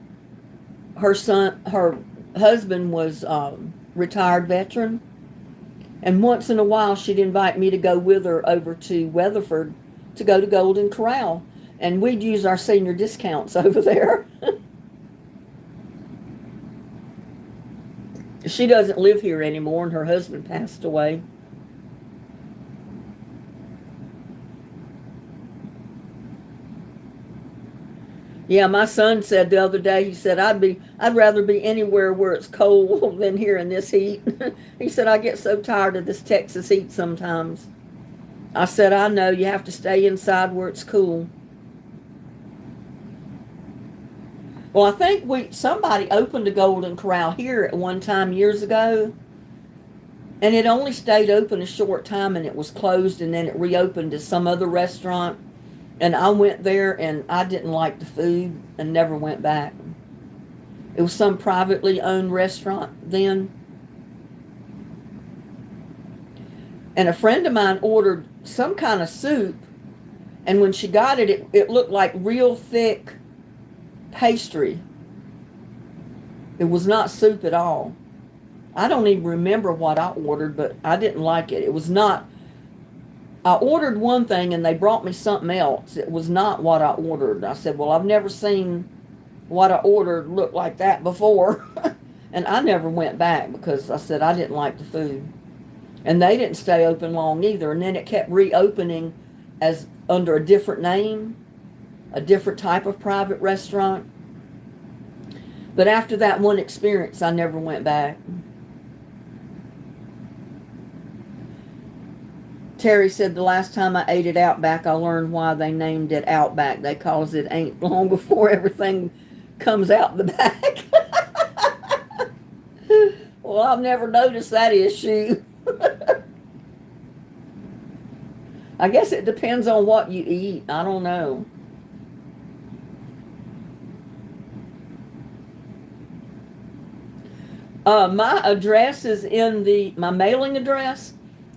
her husband was a retired veteran, and once in a while she'd invite me to go with her over to Weatherford to go to Golden Corral, and we'd use our senior discounts over there. She doesn't live here anymore, and her husband passed away. Yeah, my son said the other day, he said, I'd rather be anywhere where it's cold than here in this heat. He said, I get so tired of this Texas heat sometimes. I said, I know, you have to stay inside where it's cool. Well, I think somebody opened a Golden Corral here at one time years ago, and it only stayed open a short time, and it was closed, and then it reopened as some other restaurant. And I went there, and I didn't like the food and never went back. It was some privately owned restaurant then. And a friend of mine ordered some kind of soup, and when she got it, it looked like real thick pastry. It was not soup at all. I don't even remember what I ordered, but I didn't like it. It was not. I ordered one thing and they brought me something else. It was not what I ordered. I said, well, I've never seen what I ordered look like that before. And I never went back because I said I didn't like the food. And they didn't stay open long either. And then it kept reopening as under a different name, a different type of private restaurant. But after that one experience, I never went back. Terry said the last time I ate at Outback, I learned why they named it Outback. They cause it ain't long before everything comes out the back. Well, I've never noticed that issue. I guess it depends on what you eat. I don't know. My address is my mailing address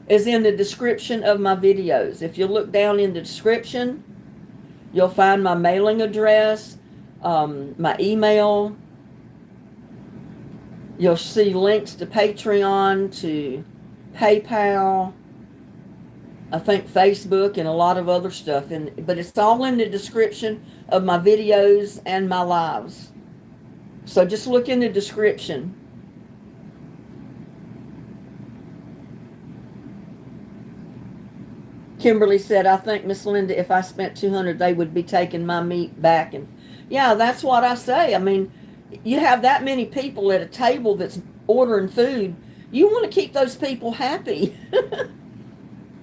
is in the description of my videos. If you look down in the description, you'll find my mailing address, my email. You'll see links to Patreon, to PayPal, I think Facebook, and a lot of other stuff. But it's all in the description of my videos and my lives. So just look in the description. Kimberly said, I think, Miss Linda, if I spent $200, they would be taking my meat back. And yeah, that's what I say. I mean, you have that many people at a table that's ordering food. You want to keep those people happy.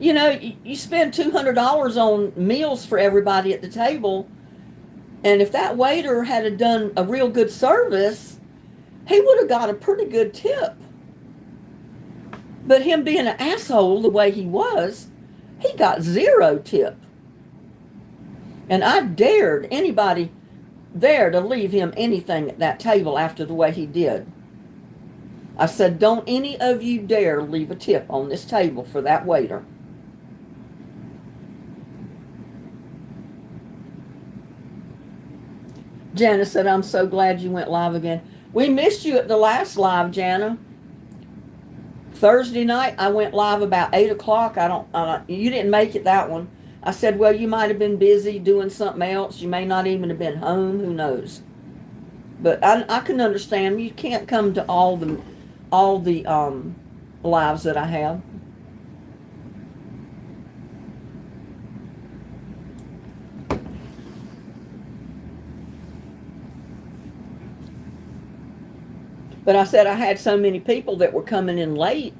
You know, you spend $200 on meals for everybody at the table. And if that waiter had done a real good service, he would have got a pretty good tip. But him being an asshole the way he was, he got 0 tip. And I dared anybody there to leave him anything at that table after the way he did. I said, don't any of you dare leave a tip on this table for that waiter. Jana said, I'm so glad you went live again. We missed you at the last live, Jana. Thursday night, I went live about 8 o'clock. You didn't make it that one. I said, well, you might have been busy doing something else. You may not even have been home. Who knows? But I can understand. You can't come to all the lives that I have. But I said I had so many people that were coming in late,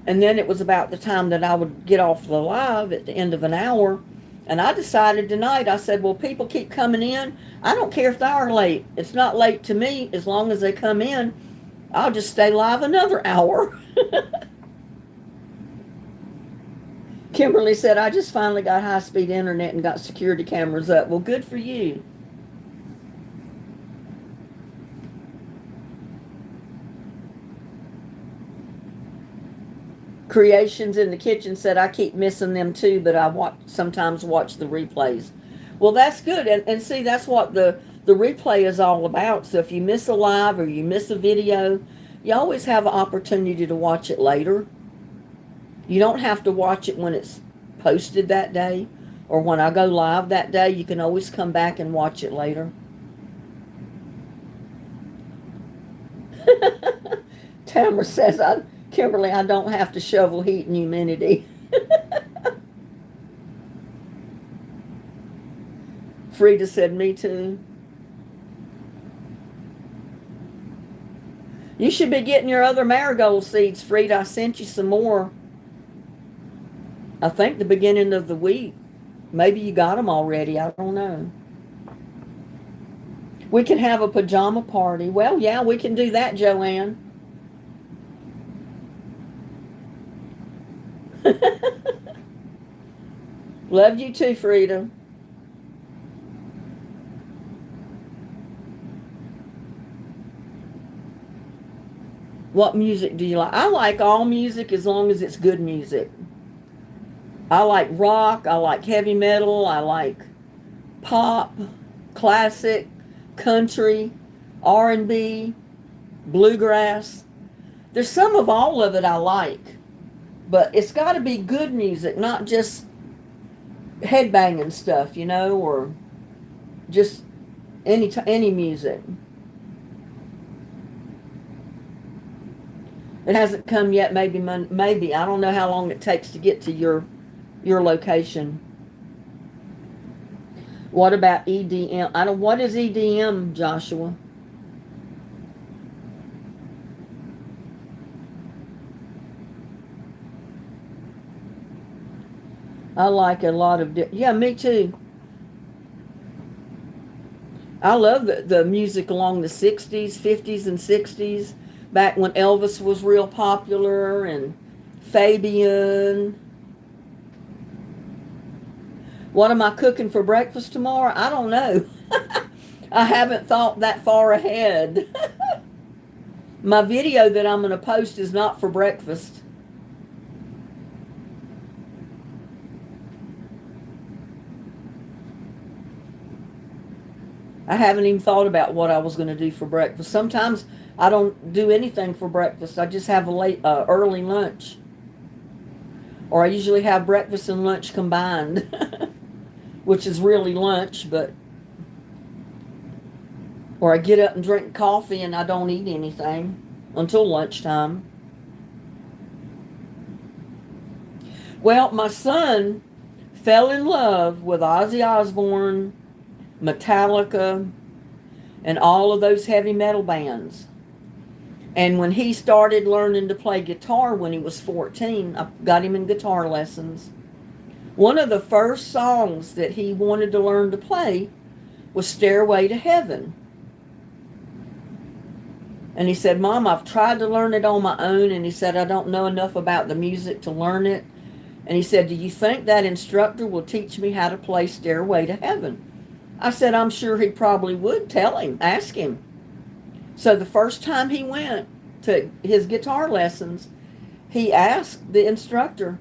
and then it was about the time that I would get off the live at the end of an hour. And I decided tonight, I said, well, people keep coming in. I don't care if they are late. It's not late to me as long as they come in. I'll just stay live another hour. Kimberly said, I just finally got high-speed internet and got security cameras up. Well, good for you. Creations in the Kitchen said, I keep missing them too, but I sometimes watch the replays. Well, that's good. And see, that's what the replay is all about. So if you miss a live or you miss a video, you always have an opportunity to watch it later. You don't have to watch it when it's posted that day or when I go live that day. You can always come back and watch it later. Tamara says, Kimberly, I don't have to shovel heat and humidity. Frida said, me too. You should be getting your other marigold seeds, Frida. I sent you some more. I think the beginning of the week. Maybe you got them already. I don't know. We can have a pajama party. Well, yeah, we can do that, Joanne. Love you too, Frida. What music do you like? I like all music as long as it's good music. I like rock, I like heavy metal, I like pop, classic, country, R&B, bluegrass. There's some of all of it I like, but it's got to be good music, not just headbanging stuff, you know, or just any music. It hasn't come yet. Maybe I don't know how long it takes to get to your location. What about EDM? What is EDM, Joshua? I like a lot of yeah, me too. I love the music along the 60s, 50s, and 60s, back when Elvis was real popular, and Fabian. What am I cooking for breakfast tomorrow? I don't know. I haven't thought that far ahead. My video that I'm going to post is not for breakfast. I haven't even thought about what I was going to do for breakfast. Sometimes I don't do anything for breakfast. I just have a early lunch. Or I usually have breakfast and lunch combined, which is really lunch, but... Or I get up and drink coffee and I don't eat anything until lunchtime. Well, my son fell in love with Ozzy Osbourne, Metallica, and all of those heavy metal bands. And when he started learning to play guitar when he was 14, I got him in guitar lessons. One of the first songs that he wanted to learn to play was Stairway to Heaven. And he said, Mom, I've tried to learn it on my own. And he said, I don't know enough about the music to learn it. And he said, do you think that instructor will teach me how to play Stairway to Heaven? I said, I'm sure he probably would. Tell him, ask him. So the first time he went to his guitar lessons, he asked the instructor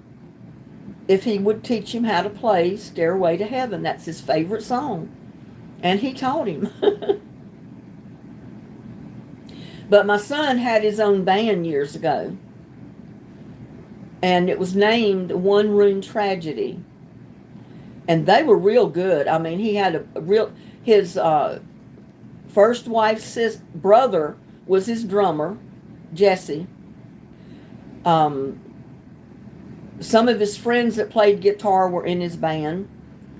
if he would teach him how to play Stairway to Heaven. That's his favorite song. And he taught him. But my son had his own band years ago. And it was named One Room Tragedy. And they were real good. I mean, he had his first wife's brother was his drummer, Jesse. Some of his friends that played guitar were in his band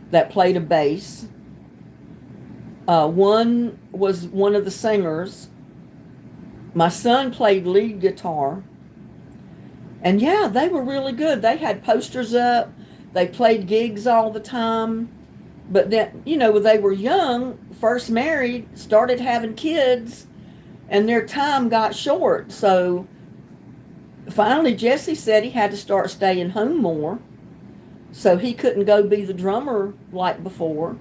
that played a bass. One was one of the singers. My son played lead guitar. And yeah, they were really good. They had posters up. They played gigs all the time. But then, when they were young, first married, started having kids, and their time got short. So finally, Jesse said he had to start staying home more. So he couldn't go be the drummer like before.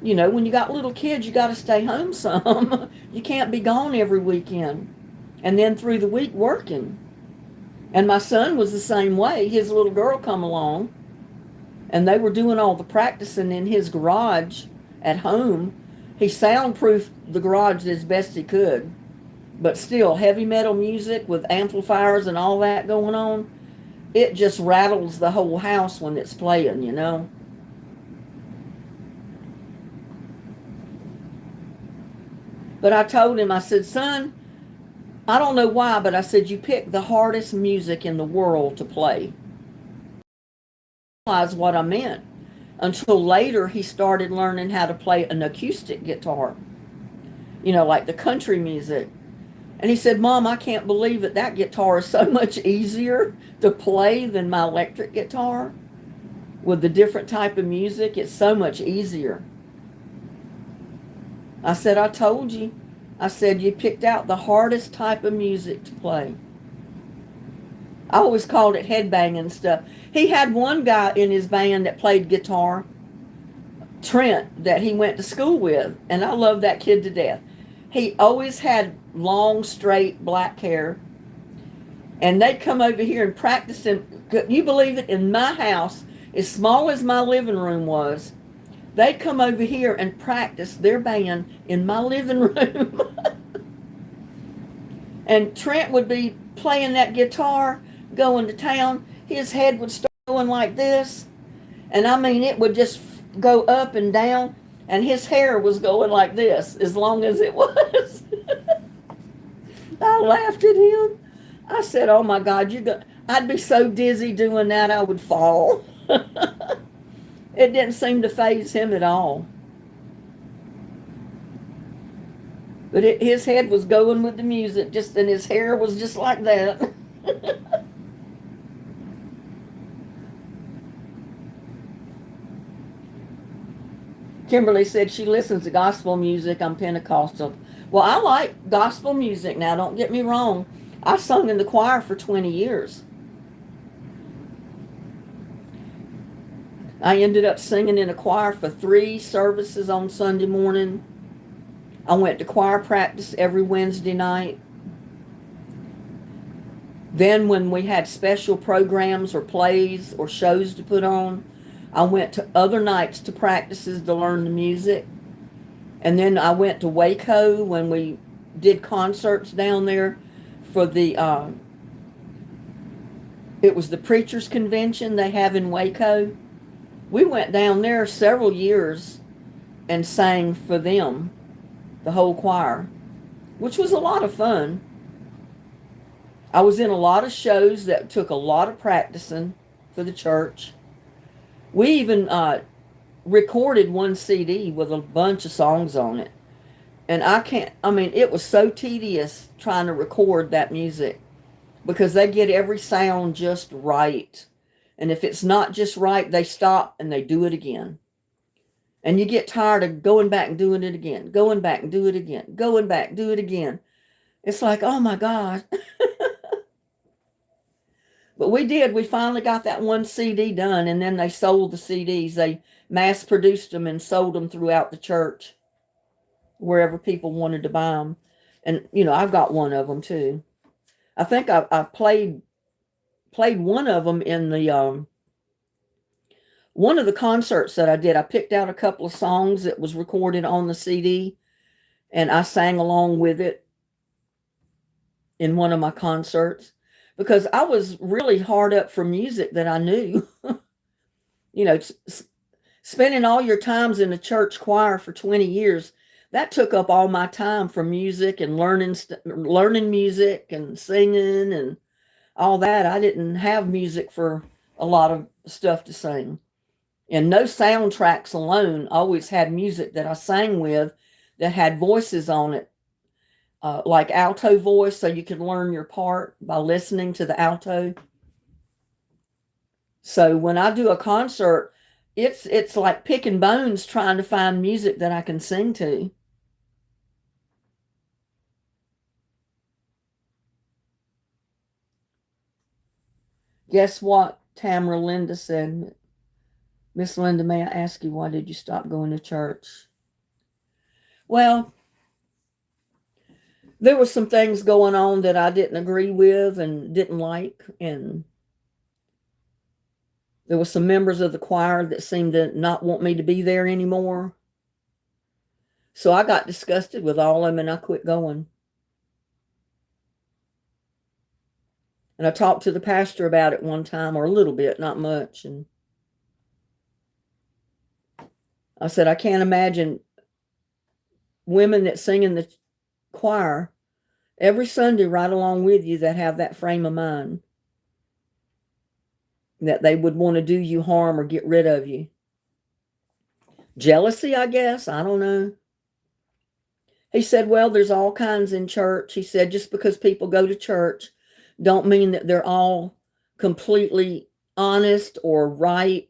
When you got little kids, you got to stay home some. You can't be gone every weekend. And then through the week working. And my son was the same way. His little girl come along, and they were doing all the practicing in his garage at home. He soundproofed the garage as best he could, but still, heavy metal music with amplifiers and all that going on, it just rattles the whole house when it's playing. But I told him, I said, son, I don't know why, but I said, you picked the hardest music in the world to play. I realized what I meant until later he started learning how to play an acoustic guitar, like the country music. And he said, Mom, I can't believe it. That guitar is so much easier to play than my electric guitar. With the different type of music, it's so much easier. I said, I told you. I said, you picked out the hardest type of music to play. I always called it headbanging stuff. He had one guy in his band that played guitar, Trent, that he went to school with, and I love that kid to death. He always had long, straight, black hair, and they'd come over here and practice. Can you believe it? In my house, as small as my living room was, they'd come over here and practice their band in my living room. And Trent would be playing that guitar, going to town. His head would start going like this. And I mean, it would just go up and down. And his hair was going like this as long as it was. I laughed at him. I said, oh my God, I'd be so dizzy doing that I would fall. It didn't seem to faze him at all. But his head was going with the music, and his hair was just like that. Kimberly said she listens to gospel music. I'm Pentecostal. Well, I like gospel music now, don't get me wrong. I sung in the choir for 20 years. I ended up singing in a choir for 3 services on Sunday morning. I went to choir practice every Wednesday night. Then when we had special programs or plays or shows to put on, I went to other nights to practices to learn the music. And then I went to Waco when we did concerts down there for it was the Preachers Convention they have in Waco. We went down there several years and sang for them, the whole choir, which was a lot of fun. I was in a lot of shows that took a lot of practicing for the church. We even recorded one CD with a bunch of songs on it. And it was so tedious trying to record that music because they get every sound just right. And if it's not just right, they stop and they do it again. And you get tired of going back and doing it again, going back and do it again, going back, do it again. It's like, oh my God. But we finally got that one CD done, and then they sold the CDs. They mass produced them and sold them throughout the church, wherever people wanted to buy them. And, I've got one of them too. I think I played one of them in the, one of the concerts that I did. I picked out a couple of songs that was recorded on the CD, and I sang along with it in one of my concerts. Because I was really hard up for music that I knew. Spending all your times in a church choir for 20 years, that took up all my time for music and learning music and singing and all that. I didn't have music for a lot of stuff to sing. And no soundtracks alone, always had music that I sang with that had voices on it. like alto voice, so you can learn your part by listening to the alto. So when I do a concert, it's like picking bones trying to find music that I can sing to. Guess what? Tamara Linda said, Miss Linda, may I ask you, why did you stop going to church? Well, there were some things going on that I didn't agree with and didn't like. And there were some members of the choir that seemed to not want me to be there anymore. So I got disgusted with all of them and I quit going. And I talked to the pastor about it one time, or a little bit, not much. And I said, I can't imagine women that sing in the choir every Sunday right along with you that have that frame of mind, that they would want to do you harm or get rid of you. Jealousy, I guess. I don't know. He said, well, there's all kinds in church. He said, just because people go to church don't mean that they're all completely honest or right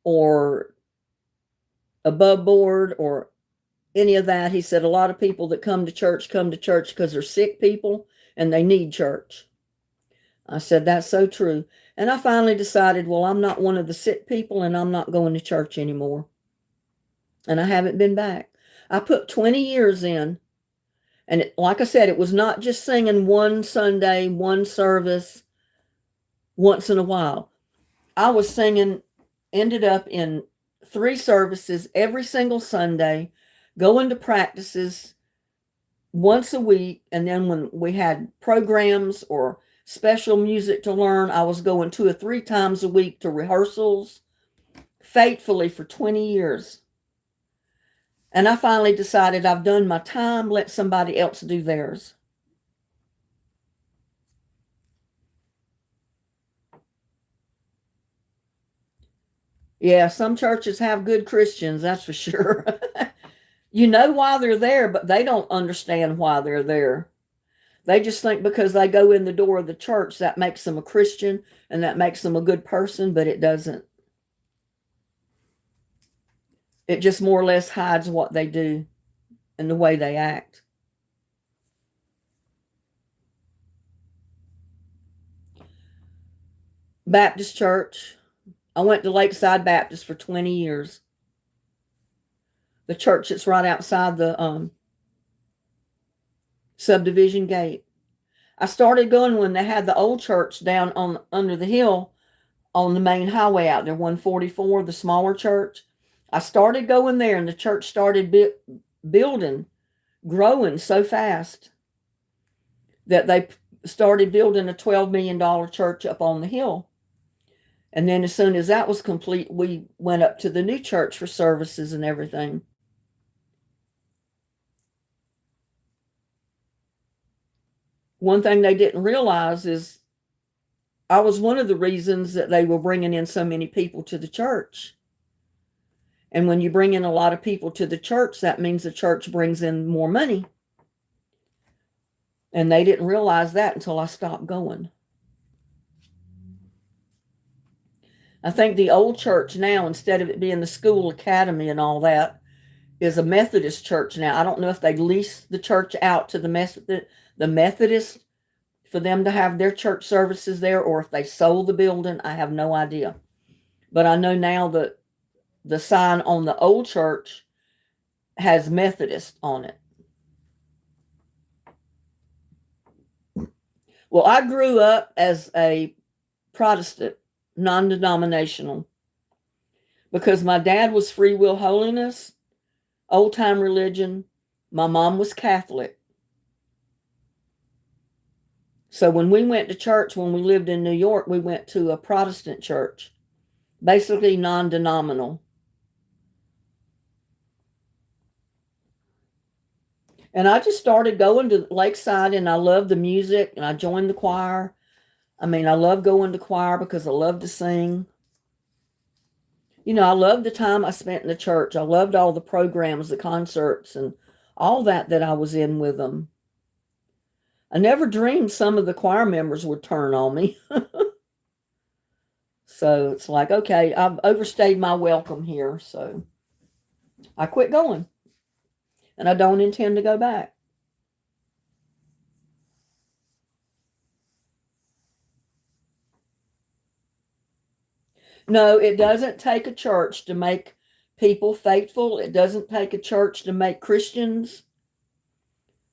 or above board or any of that. He said, a lot of people that come to church because they're sick people and they need church. I said, that's so true. And I finally decided, well, I'm not one of the sick people and I'm not going to church anymore. And I haven't been back. I put 20 years in. And like I said, it was not just singing one Sunday, one service, once in a while. I was singing, ended up in 3 services every single Sunday, going to practices once a week. And then when we had programs or special music to learn, I was going 2 or 3 times a week to rehearsals, faithfully for 20 years. And I finally decided I've done my time, let somebody else do theirs. Yeah, some churches have good Christians, that's for sure. You know why they're there, but they don't understand why they're there. They just think because they go in the door of the church, that makes them a Christian and that makes them a good person, but it doesn't. It just more or less hides what they do and the way they act. Baptist church. I went to Lakeside Baptist for 20 years. The church that's right outside the subdivision gate. I started going when they had the old church down on under the hill on the main highway out there, 144, the smaller church. I started going there and the church started building, growing so fast that they started building a $12 million church up on the hill. And then as soon as that was complete, we went up to the new church for services and everything. One thing they didn't realize is I was one of the reasons that they were bringing in so many people to the church. And when you bring in a lot of people to the church, that means the church brings in more money. And they didn't realize that until I stopped going. I think the old church now, instead of it being the school academy and all that, is a Methodist church now. I don't know if they lease the church out to the Methodists for them to have their church services there, or if they sold the building. I have no idea. But I know now that the sign on the old church has Methodist on it. Well, I grew up as a Protestant, non-denominational, because my dad was Free Will Holiness, old time religion. My mom was Catholic. So when we went to church, when we lived in New York, we went to a Protestant church, basically non-denominational. And I just started going to Lakeside, and I loved the music, and I joined the choir. I mean, I love going to choir because I love to sing. You know, I loved the time I spent in the church. I loved all the programs, the concerts, and all that I was in with them. I never dreamed some of the choir members would turn on me. So it's like, okay, I've overstayed my welcome here. So I quit going. And I don't intend to go back. No, it doesn't take a church to make people faithful. It doesn't take a church to make Christians.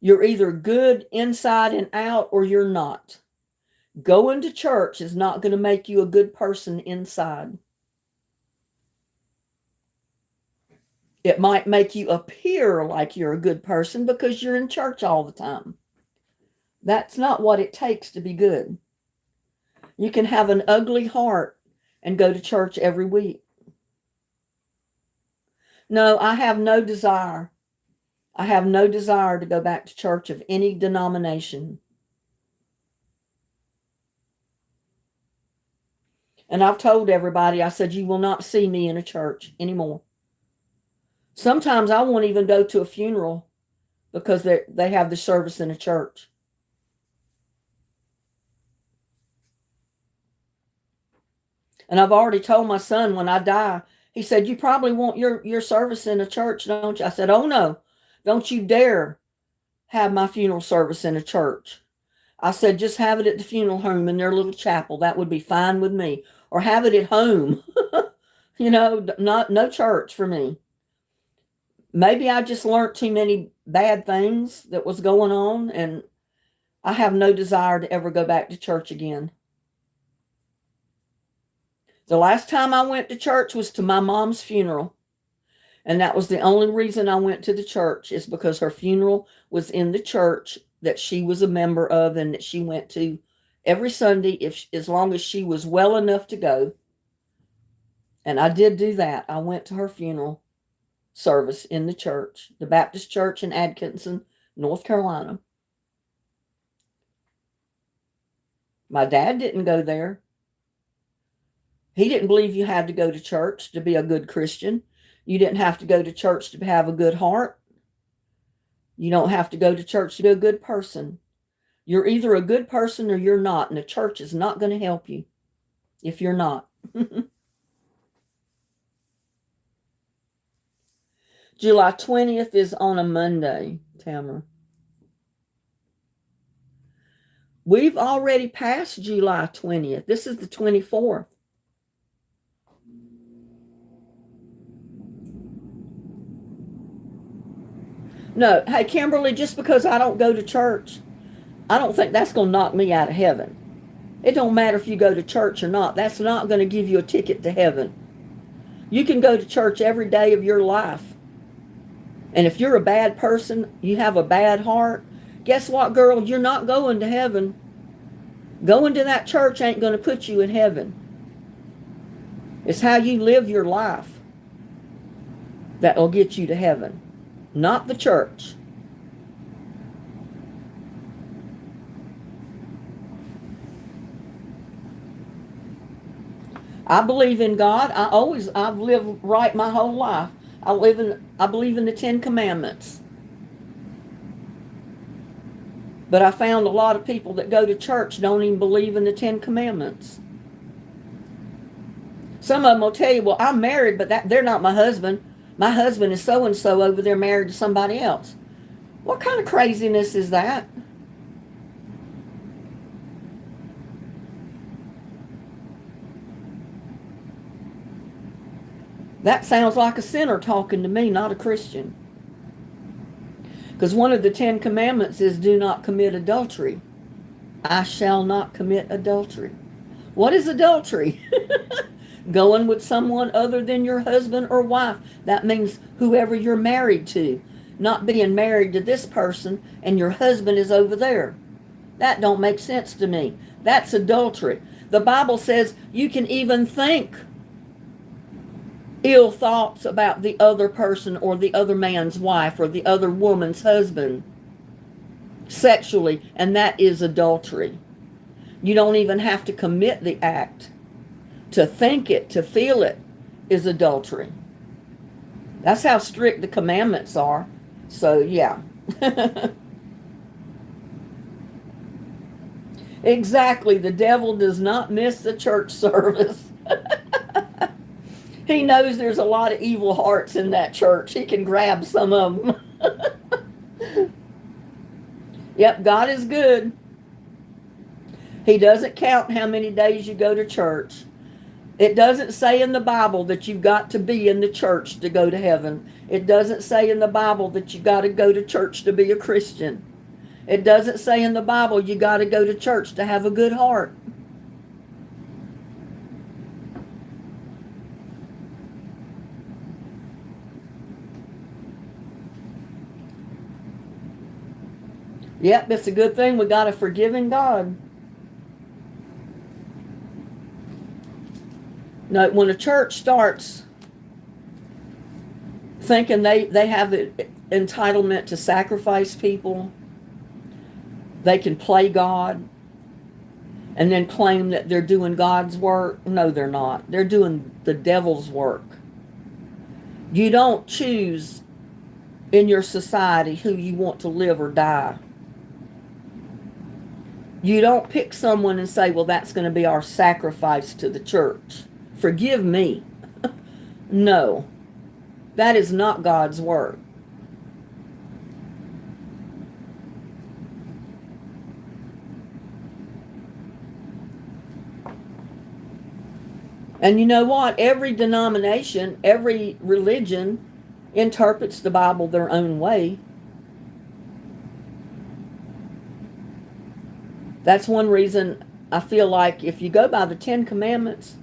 You're either good inside and out or you're not. Going to church is not going to make you a good person inside. It might make you appear like you're a good person because you're in church all the time. That's not what it takes to be good. You can have an ugly heart and go to church every week. No, I have no desire. I have no desire to go back to church of any denomination. And I've told everybody, I said, you will not see me in a church anymore. Sometimes I won't even go to a funeral because they have the service in a church. And I've already told my son when I die, he said, you probably want your service in a church, don't you? I said, oh no, don't you dare have my funeral service in a church. I said, just have it at the funeral home in their little chapel. That would be fine with me. Or have it at home. No church for me. Maybe I just learned too many bad things that was going on, and I have no desire to ever go back to church again. The last time I went to church was to my mom's funeral. And that was the only reason I went to the church, is because her funeral was in the church that she was a member of and that she went to every Sunday as long as she was well enough to go. And I did do that. I went to her funeral service in the church, the Baptist Church in Atkinson, North Carolina. My dad didn't go there. He didn't believe you had to go to church to be a good Christian. You didn't have to go to church to have a good heart. You don't have to go to church to be a good person. You're either a good person or you're not, and the church is not going to help you if you're not. July 20th is on a Monday, Tamara. We've already passed July 20th. This is the 24th. No, hey, Kimberly, just because I don't go to church, I don't think that's going to knock me out of heaven. It don't matter if you go to church or not. That's not going to give you a ticket to heaven. You can go to church every day of your life. And if you're a bad person, you have a bad heart, guess what, girl? You're not going to heaven. Going to that church ain't going to put you in heaven. It's how you live your life that will get you to heaven, not the church. I believe in God. I've lived right my whole life. I believe in the 10 Commandments. But I found a lot of people that go to church don't even believe in the 10 Commandments. Some of them will tell you, well, I'm married, but they're not my husband. My husband is so-and-so over there married to somebody else. What kind of craziness is that? That sounds like a sinner talking to me, not a Christian. Because one of the 10 Commandments is do not commit adultery. I shall not commit adultery. What is adultery? Going with someone other than your husband or wife. That means whoever you're married to. Not being married to this person and your husband is over there. That don't make sense to me. That's adultery. The Bible says you can even think ill thoughts about the other person or the other man's wife or the other woman's husband sexually, and that is adultery. You don't even have to commit the act. To think it, to feel it, is adultery. That's how strict the commandments are. So, yeah. Exactly. The devil does not miss the church service. He knows there's a lot of evil hearts in that church. He can grab some of them. Yep, God is good. He doesn't count how many days you go to church. It doesn't say in the Bible that you've got to be in the church to go to heaven. It doesn't say in the Bible that you got to go to church to be a Christian. It doesn't say in the Bible you got to go to church to have a good heart. Yep, it's a good thing we got a forgiving God. No, when a church starts thinking they have the entitlement to sacrifice people, they can play God, and then claim that they're doing God's work. No, they're not. They're doing the devil's work. You don't choose in your society who you want to live or die. You don't pick someone and say, well, that's going to be our sacrifice to the church. Forgive me. No, that is not God's work. And you know what? Every denomination, every religion interprets the Bible their own way. That's one reason I feel like if you go by the 10 Commandments,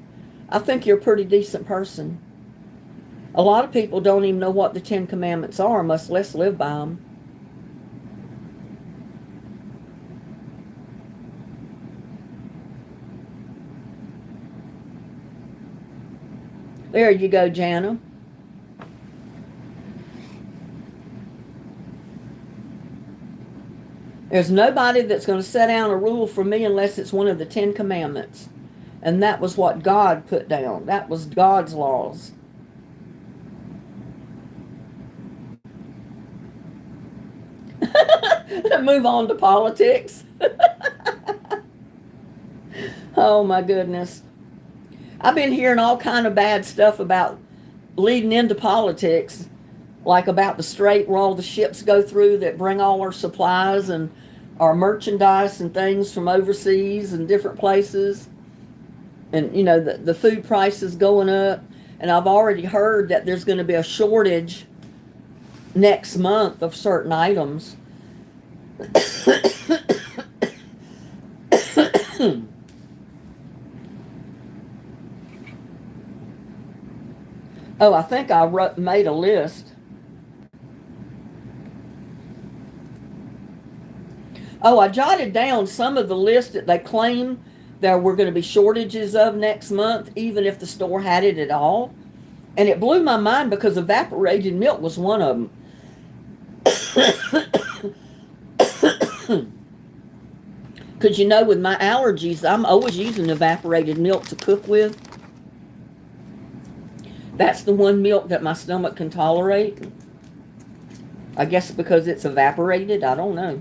I think you're a pretty decent person. A lot of people don't even know what the 10 Commandments are, much less live by them. There you go, Jana. There's nobody that's going to set down a rule for me unless it's one of the 10 Commandments. And that was what God put down. That was God's laws. Move on to politics. Oh my goodness. I've been hearing all kind of bad stuff about leading into politics, like about the strait where all the ships go through that bring all our supplies and our merchandise and things from overseas and different places. And, you know, the food prices going up. And I've already heard that there's going to be a shortage next month of certain items. Oh, I think I made a list. Oh, I jotted down some of the lists that they claim there were going to be shortages of next month, even if the store had it at all. And it blew my mind because evaporated milk was one of them. Because, you know, with my allergies, I'm always using evaporated milk to cook with. That's the one milk that my stomach can tolerate. I guess because it's evaporated. I don't know.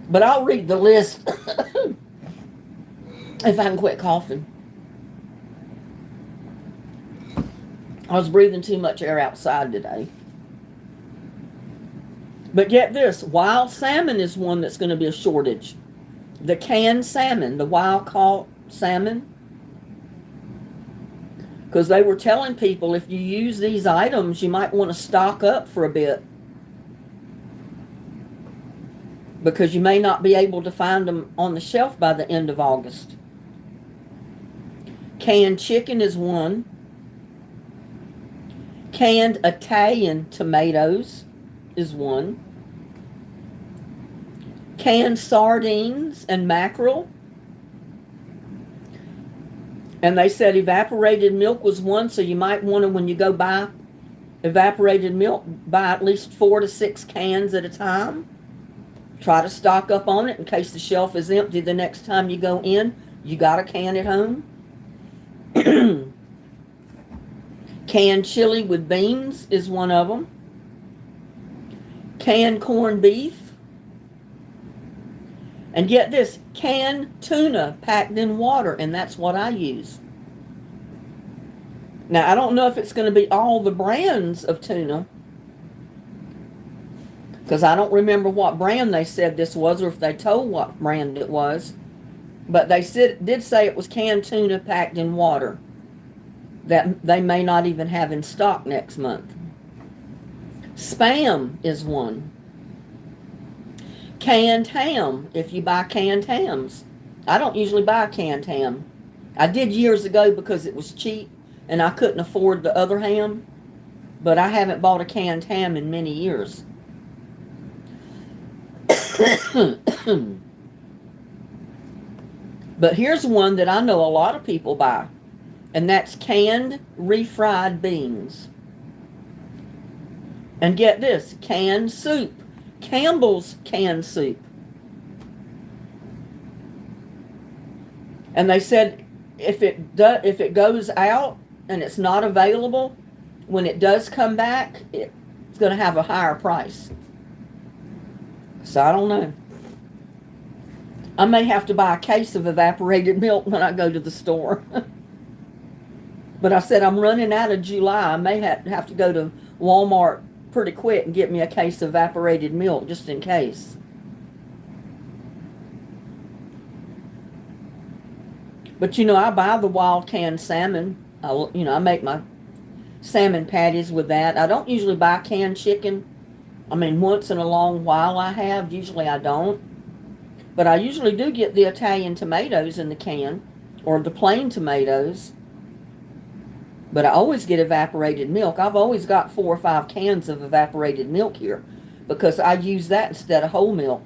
But I'll read the list if I can quit coughing. I was breathing too much air outside today. But get this, wild salmon is one that's going to be a shortage. The canned salmon, the wild caught salmon. Because they were telling people if you use these items, you might want to stock up for a bit. Because you may not be able to find them on the shelf by the end of August. Canned chicken is one. Canned Italian tomatoes is one. Canned sardines and mackerel. And they said evaporated milk was one, so you might want to, when you go buy evaporated milk, buy at least 4 to 6 cans at a time. Try to stock up on it in case the shelf is empty the next time you go in. You got a can at home. Canned chili with beans is one of them. Canned corned beef. And get this, canned tuna packed in water, and that's what I use. Now, I don't know if it's going to be all the brands of tuna, because I don't remember what brand they said this was, or if they told what brand it was. But they did say it was canned tuna packed in water that they may not even have in stock next month. Spam is one. Canned ham, if you buy canned hams. I don't usually buy canned ham. I did years ago because it was cheap and I couldn't afford the other ham. But I haven't bought a canned ham in many years. But here's one that I know a lot of people buy, and that's canned refried beans. And get this, canned soup. Campbell's canned soup. And they said if it goes out and it's not available, when it does come back, it's going to have a higher price. So I don't know. I may have to buy a case of evaporated milk when I go to the store. But I said I'm running out of July. I may have to go to Walmart pretty quick and get me a case of evaporated milk just in case. But I buy the wild canned salmon. I make my salmon patties with that. I don't usually buy canned chicken. I mean, once in a long while I have. Usually I don't. But I usually do get the Italian tomatoes in the can, or the plain tomatoes. But I always get evaporated milk. I've always got 4 or 5 cans of evaporated milk here because I use that instead of whole milk.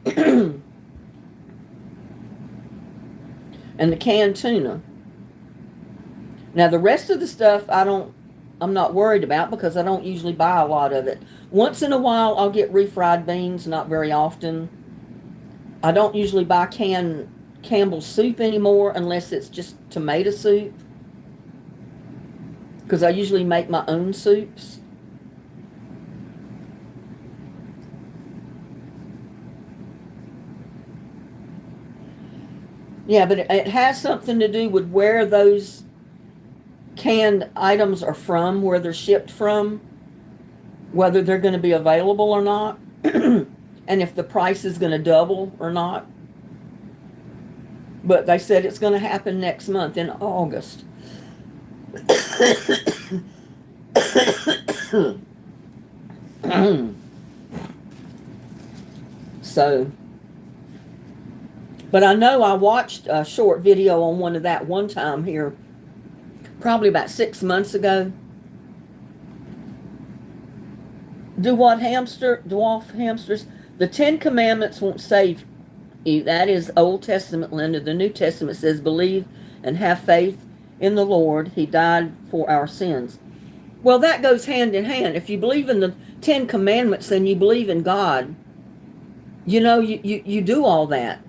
And the canned tuna. Now the rest of the stuff I'm not worried about because I don't usually buy a lot of it. Once in a while I'll get refried beans, not very often. I don't usually buy canned Campbell's soup anymore unless it's just tomato soup, because I usually make my own soups. Yeah, but it has something to do with where those canned items are from, where they're shipped from, whether they're going to be available or not, and if the price is going to double or not. But they said it's going to happen next month in August. So, but I know I watched a short video on one of that one time here, probably about 6 months ago. Dwarf hamsters. The 10 Commandments won't save you. That is Old Testament, Linda. The New Testament says, believe and have faith in the Lord. He died for our sins. Well, that goes hand in hand. If you believe in the 10 Commandments, then you believe in God. You do all that.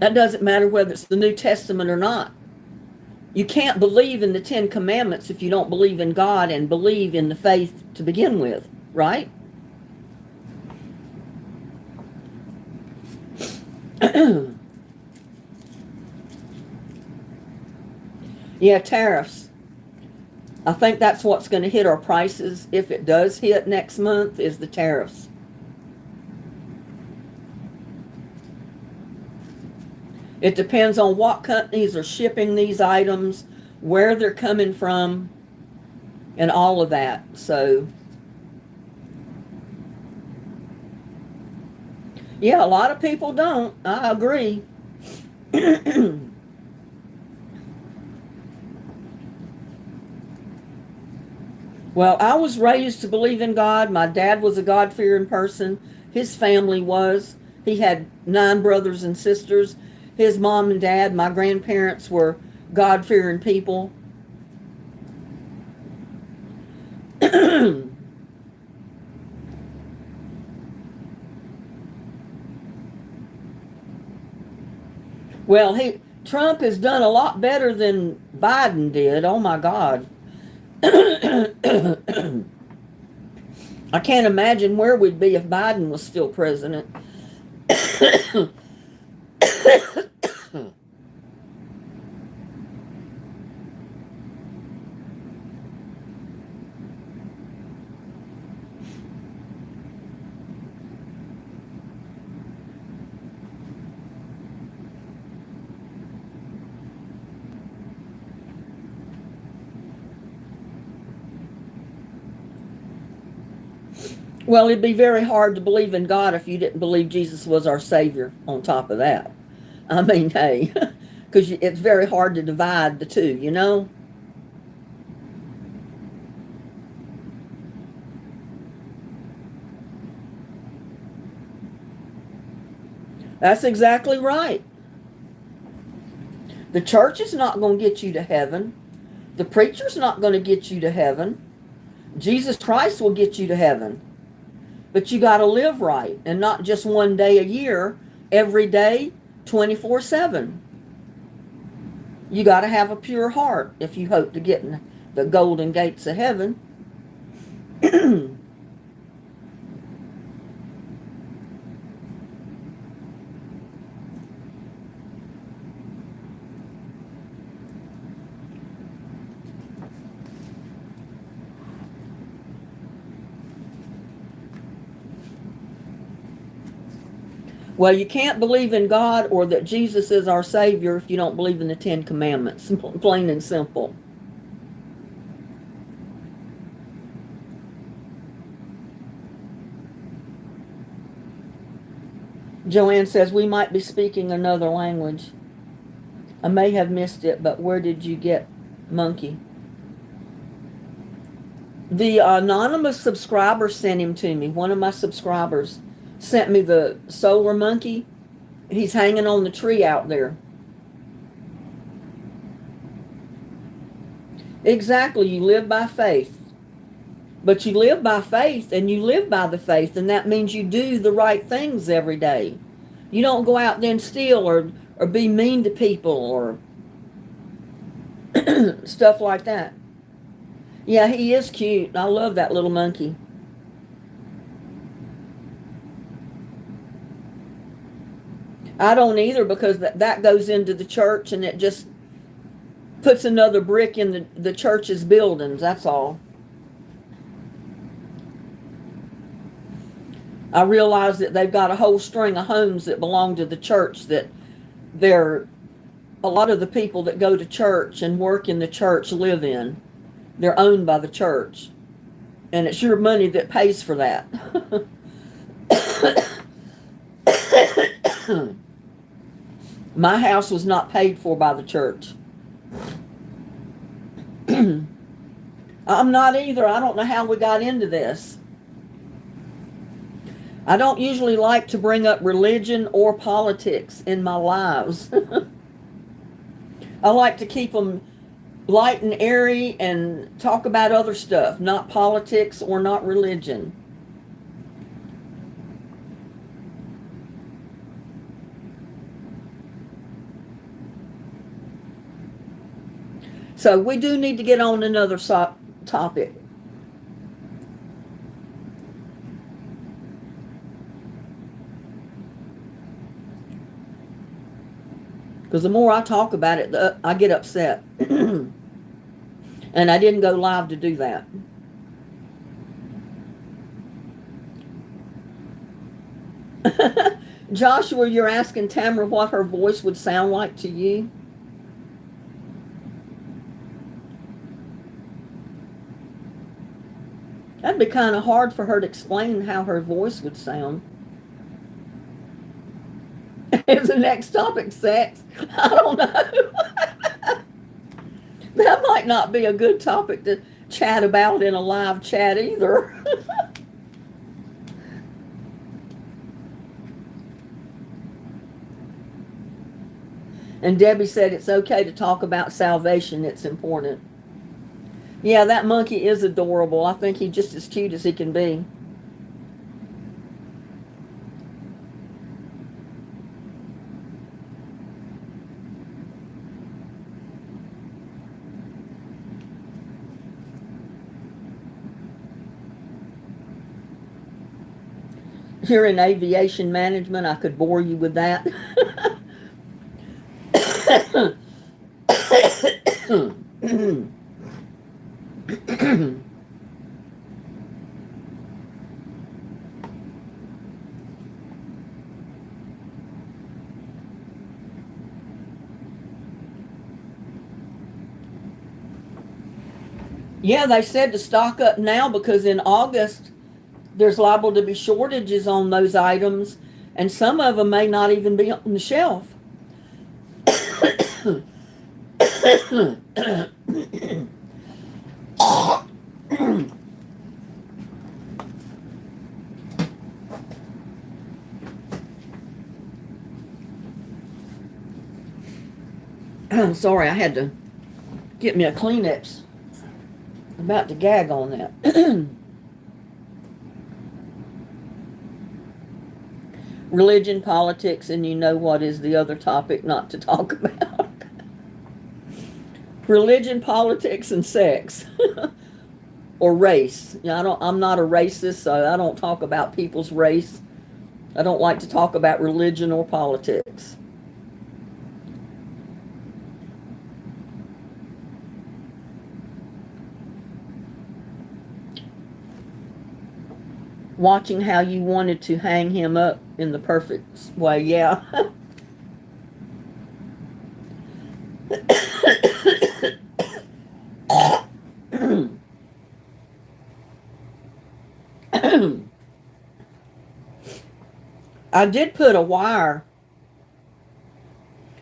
That doesn't matter whether it's the New Testament or not. You can't believe in the 10 Commandments if you don't believe in God and believe in the faith to begin with, right? Yeah, tariffs. I think that's what's going to hit our prices if it does hit next month, is the tariffs. It depends on what companies are shipping these items, where they're coming from, and all of that. So, yeah, a lot of people don't. I agree. Well, I was raised to believe in God. My dad was a God-fearing person. His family was. He had 9 brothers and sisters. His mom and dad, my grandparents, were God-fearing people. Well, Trump has done a lot better than Biden did. Oh my God. I can't imagine where we'd be if Biden was still president. Well, it'd be very hard to believe in God if you didn't believe Jesus was our Savior on top of that. I mean, hey, because it's very hard to divide the two, you know? That's exactly right. The church is not going to get you to heaven. The preacher's not going to get you to heaven. Jesus Christ will get you to heaven. But you got to live right, and not just one day a year, every day, 24/7. You got to have a pure heart if you hope to get in the golden gates of heaven. Well, you can't believe in God or that Jesus is our Savior if you don't believe in the Ten Commandments, plain and simple. Joanne says, we might be speaking another language. I may have missed it, but where did you get monkey? The anonymous subscriber sent him to me. One of my subscribers sent me the solar monkey. He's hanging on the tree out there. Exactly. You live by faith. But you live by faith, and you live by the faith, and that means you do the right things every day. You don't go out there and steal or be mean to people or stuff like that. Yeah, he is cute. I love that little monkey. I don't either, because that goes into the church, and it just puts another brick in the church's buildings. That's all. I realize that they've got a whole string of homes that belong to the church, that a lot of the people that go to church and work in the church live in. They're owned by the church. And it's your money that pays for that. My house was not paid for by the church. I'm not either. I don't know how we got into this. I don't usually like to bring up religion or politics in my lives. I like to keep them light and airy and talk about other stuff, not politics or not religion. So we do need to get on another topic. Because the more I talk about it, I get upset. And I didn't go live to do that. Joshua, you're asking Tamara what her voice would sound like to you? That'd be kind of hard for her to explain how her voice would sound. Is the next topic sex? I don't know. That might not be a good topic to chat about in a live chat either. And Debbie said it's okay to talk about salvation. It's important. Yeah, that monkey is adorable. I think he's just as cute as he can be. You're in aviation management. I could bore you with that. Yeah, they said to stock up now because in August there's liable to be shortages on those items, and some of them may not even be on the shelf. I'm sorry, I had to get me a Kleenex. I'm about to gag on that. Religion, politics, and you know what is the other topic not to talk about? Religion, politics, and sex. Or race. I'm not a racist, so I don't talk about people's race. I don't like to talk about religion or politics. Watching how you wanted to hang him up in the perfect way, yeah. I did put a wire,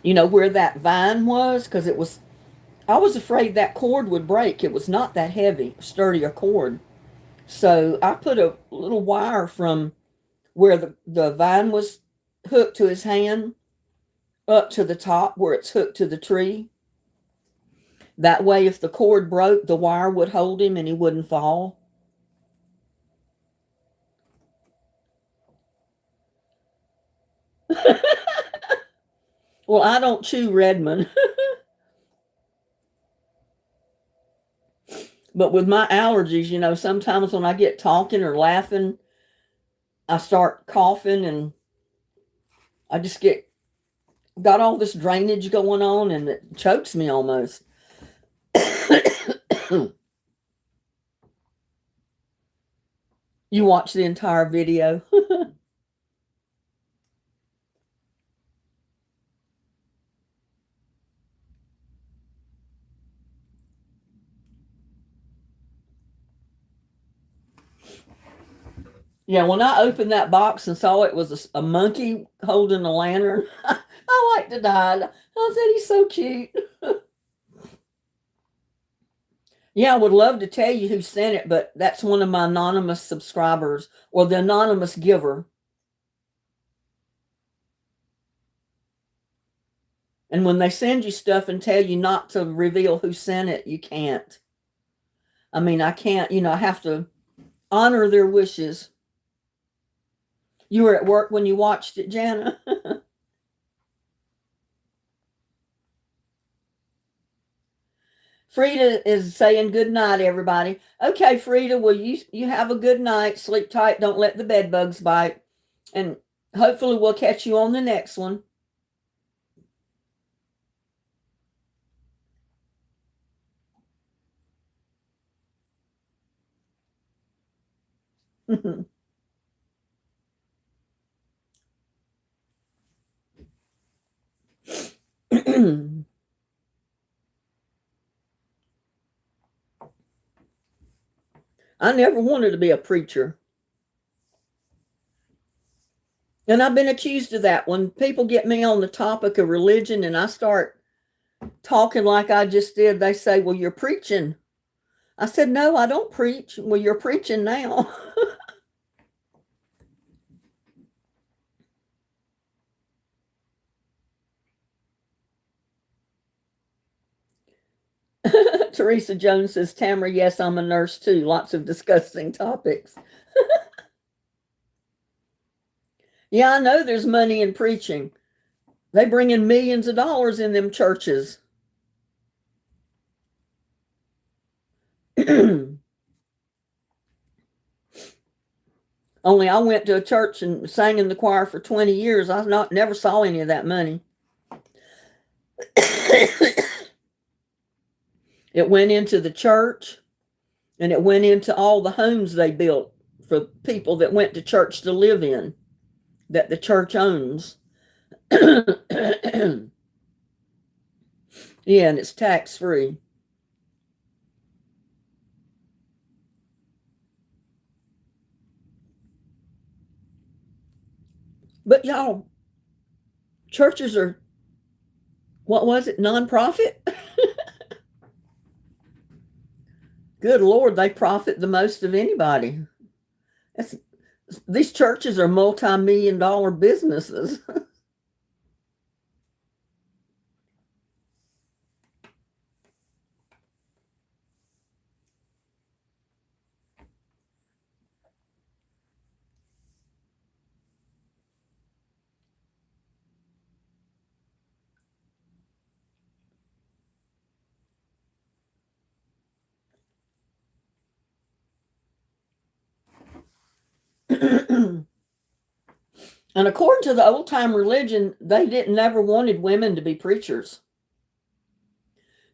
where that vine was, because I was afraid that cord would break. It was not that heavy, sturdy a cord. So I put a little wire from where the vine was hooked to his hand up to the top where it's hooked to the tree. That way, if the cord broke, the wire would hold him and he wouldn't fall. Well, I don't chew Redmond. But with my allergies, sometimes when I get talking or laughing, I start coughing and I just got all this drainage going on and it chokes me almost. You watch the entire video. Yeah, when I opened that box and saw it was a monkey holding a lantern, I like to die. I said, he's so cute. Yeah, I would love to tell you who sent it, but that's one of my anonymous subscribers or the anonymous giver. And when they send you stuff and tell you not to reveal who sent it, you can't. I mean, I can't, I have to honor their wishes. You were at work when you watched it, Jana? Frida is saying good night, everybody. Okay, Frida, well, you have a good night. Sleep tight. Don't let the bed bugs bite. And hopefully we'll catch you on the next one. I never wanted to be a preacher. And I've been accused of that. When people get me on the topic of religion and I start talking like I just did, they say, well, you're preaching. I said, no, I don't preach. Well, you're preaching now. Teresa Jones says, Tamara, yes, I'm a nurse too. Lots of disgusting topics. Yeah, I know there's money in preaching. They bring in millions of dollars in them churches. Only I went to a church and sang in the choir for 20 years. Never saw any of that money. It went into the church, and it went into all the homes they built for people that went to church to live in, that the church owns. Yeah, and it's tax-free. But y'all, churches are, what was it, nonprofit? Good Lord, they profit the most of anybody. These churches are multi-million-dollar businesses. And according to the old-time religion, they never wanted women to be preachers.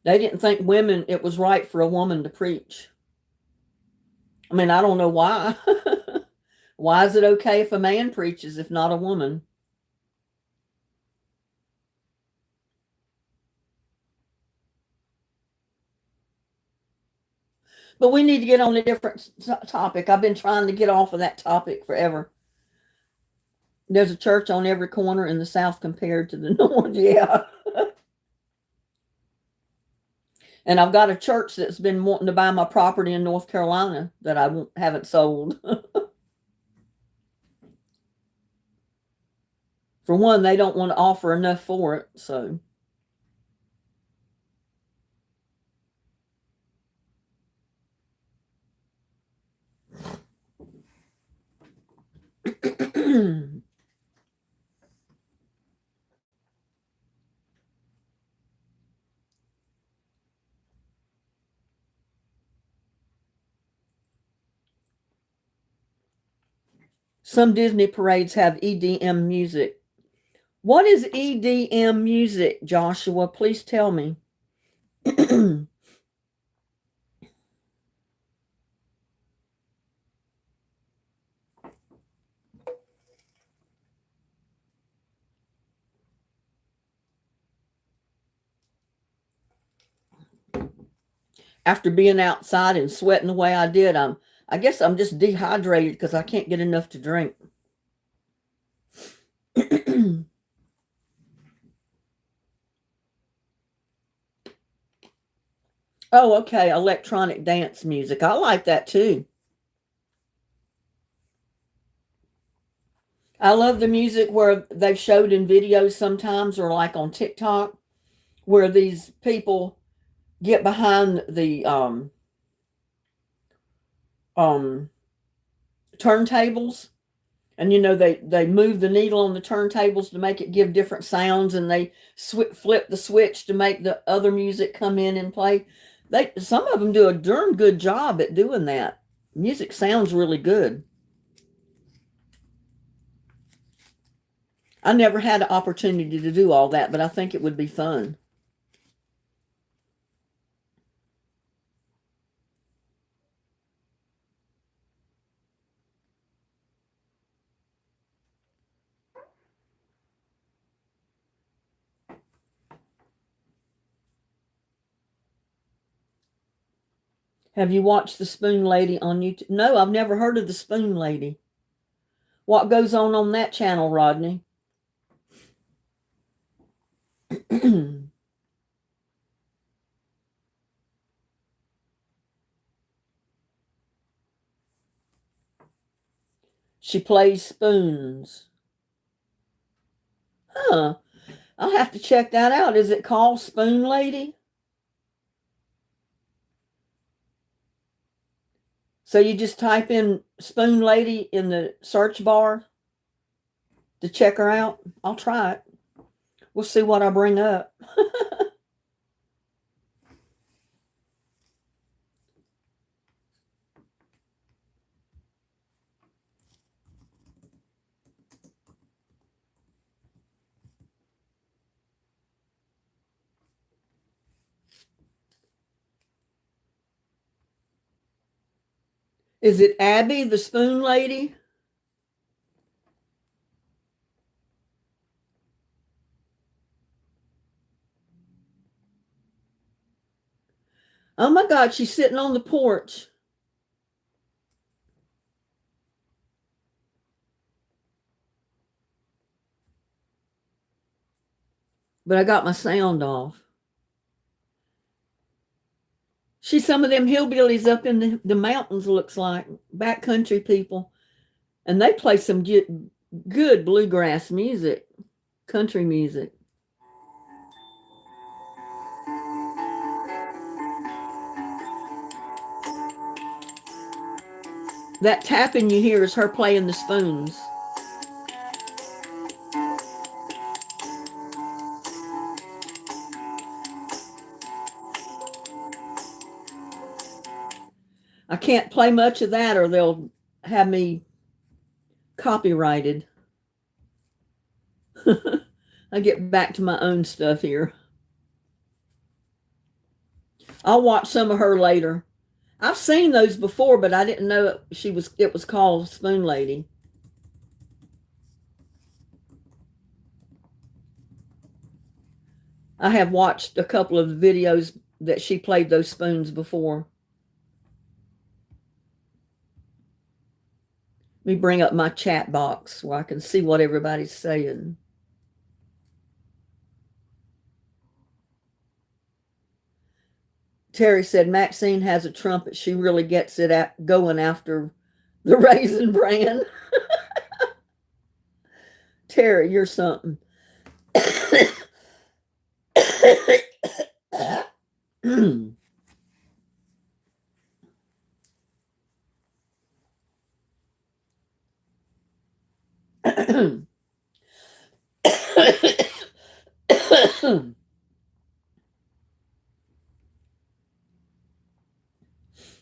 They didn't think it was right for a woman to preach. I mean, I don't know why. Why is it okay if a man preaches, if not a woman? But we need to get on a different topic. I've been trying to get off of that topic forever. There's a church on every corner in the South compared to the North. Yeah. And I've got a church that's been wanting to buy my property in North Carolina that I haven't sold. For one, they don't want to offer enough for it, so. Some Disney parades have EDM music. What is EDM music, Joshua? Please tell me. After being outside and sweating the way I did, I guess I'm just dehydrated because I can't get enough to drink. Oh, okay. Electronic dance music. I like that too. I love the music where they've showed in videos sometimes, or like on TikTok, where these people get behind the um turntables, and they move the needle on the turntables to make it give different sounds, and they flip the switch to make the other music come in and play. Some of them do a darn good job at doing that. Music sounds really good. I never had an opportunity to do all that, but I think it would be fun. Have you watched The Spoon Lady on YouTube? No, I've never heard of The Spoon Lady. What goes on that channel, Rodney? She plays spoons. Huh. I'll have to check that out. Is it called Spoon Lady? So you just type in Spoon Lady in the search bar to check her out? I'll try it. We'll see what I bring up. Is it Abby, the spoon lady? Oh my God, she's sitting on the porch. But I got my sound off. She's some of them hillbillies up in the mountains, looks like. Backcountry people. And they play some good bluegrass music, country music. That tapping you hear is her playing the spoons. I can't play much of that or they'll have me copyrighted. I get back to my own stuff here. I'll watch some of her later. I've seen those before, but I didn't know it was called Spoon Lady. I have watched a couple of the videos that she played those spoons before. Let me bring up my chat box where I can see what everybody's saying. Terry said Maxine has a trumpet. She really gets it going after the Raisin Bran. Terry, you're something.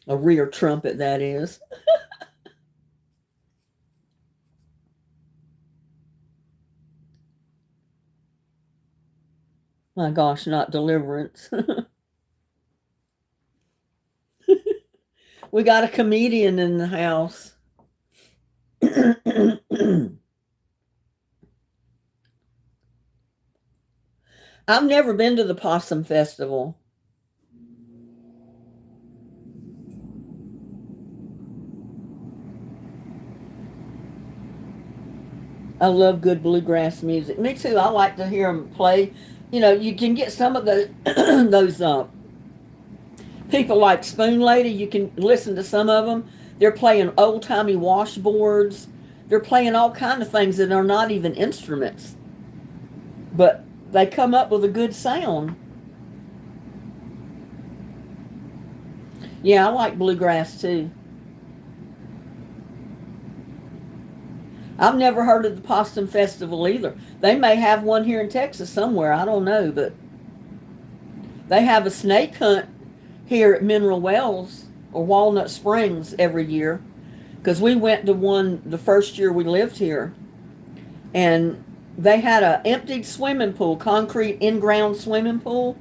A rear trumpet, that is. My gosh, not Deliverance. We got a comedian in the house. I've never been to the Possum Festival. I love good bluegrass music. Me too. I like to hear them play. You know, you can get some of the those people like Spoon Lady. You can listen to some of them. They're playing old timey washboards. They're playing all kind of things that are not even instruments, but they come up with a good sound. Yeah, I like bluegrass too. I've never heard of the Possum Festival either. They may have one here in Texas somewhere. I don't know, but they have a snake hunt here at Mineral Wells or Walnut Springs every year, because we went to one the first year we lived here, and they had an emptied swimming pool, concrete in-ground swimming pool,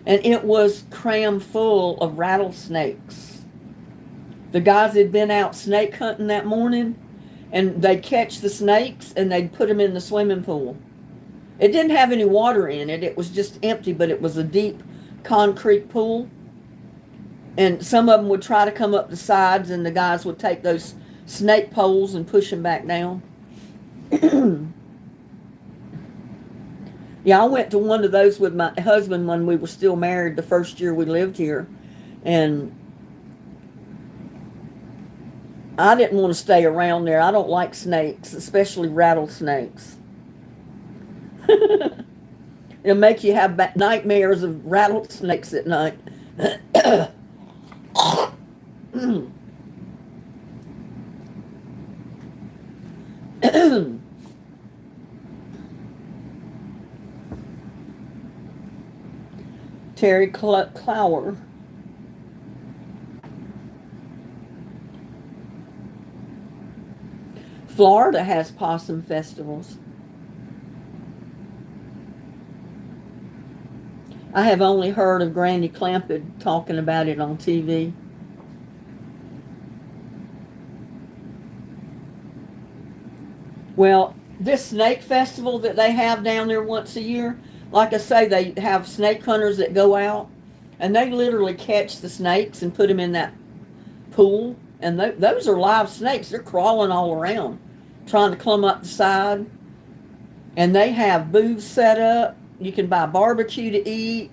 and it was crammed full of rattlesnakes. The guys had been out snake hunting that morning, and they'd catch the snakes and they'd put them in the swimming pool. It didn't have any water in it. It was just empty, but it was a deep concrete pool. And some of them would try to come up the sides, and the guys would take those snake poles and push them back down. Yeah, I went to one of those with my husband when we were still married the first year we lived here. And I didn't want to stay around there. I don't like snakes, especially rattlesnakes. It'll make you have nightmares of rattlesnakes at night. Terry Clower. Florida has possum festivals. I have only heard of Granny Clampett talking about it on TV. Well, this snake festival that they have down there once a year, like I say, they have snake hunters that go out and they literally catch the snakes and put them in that pool. And those are live snakes. They're crawling all around, trying to climb up the side. And they have booths set up. You can buy barbecue to eat.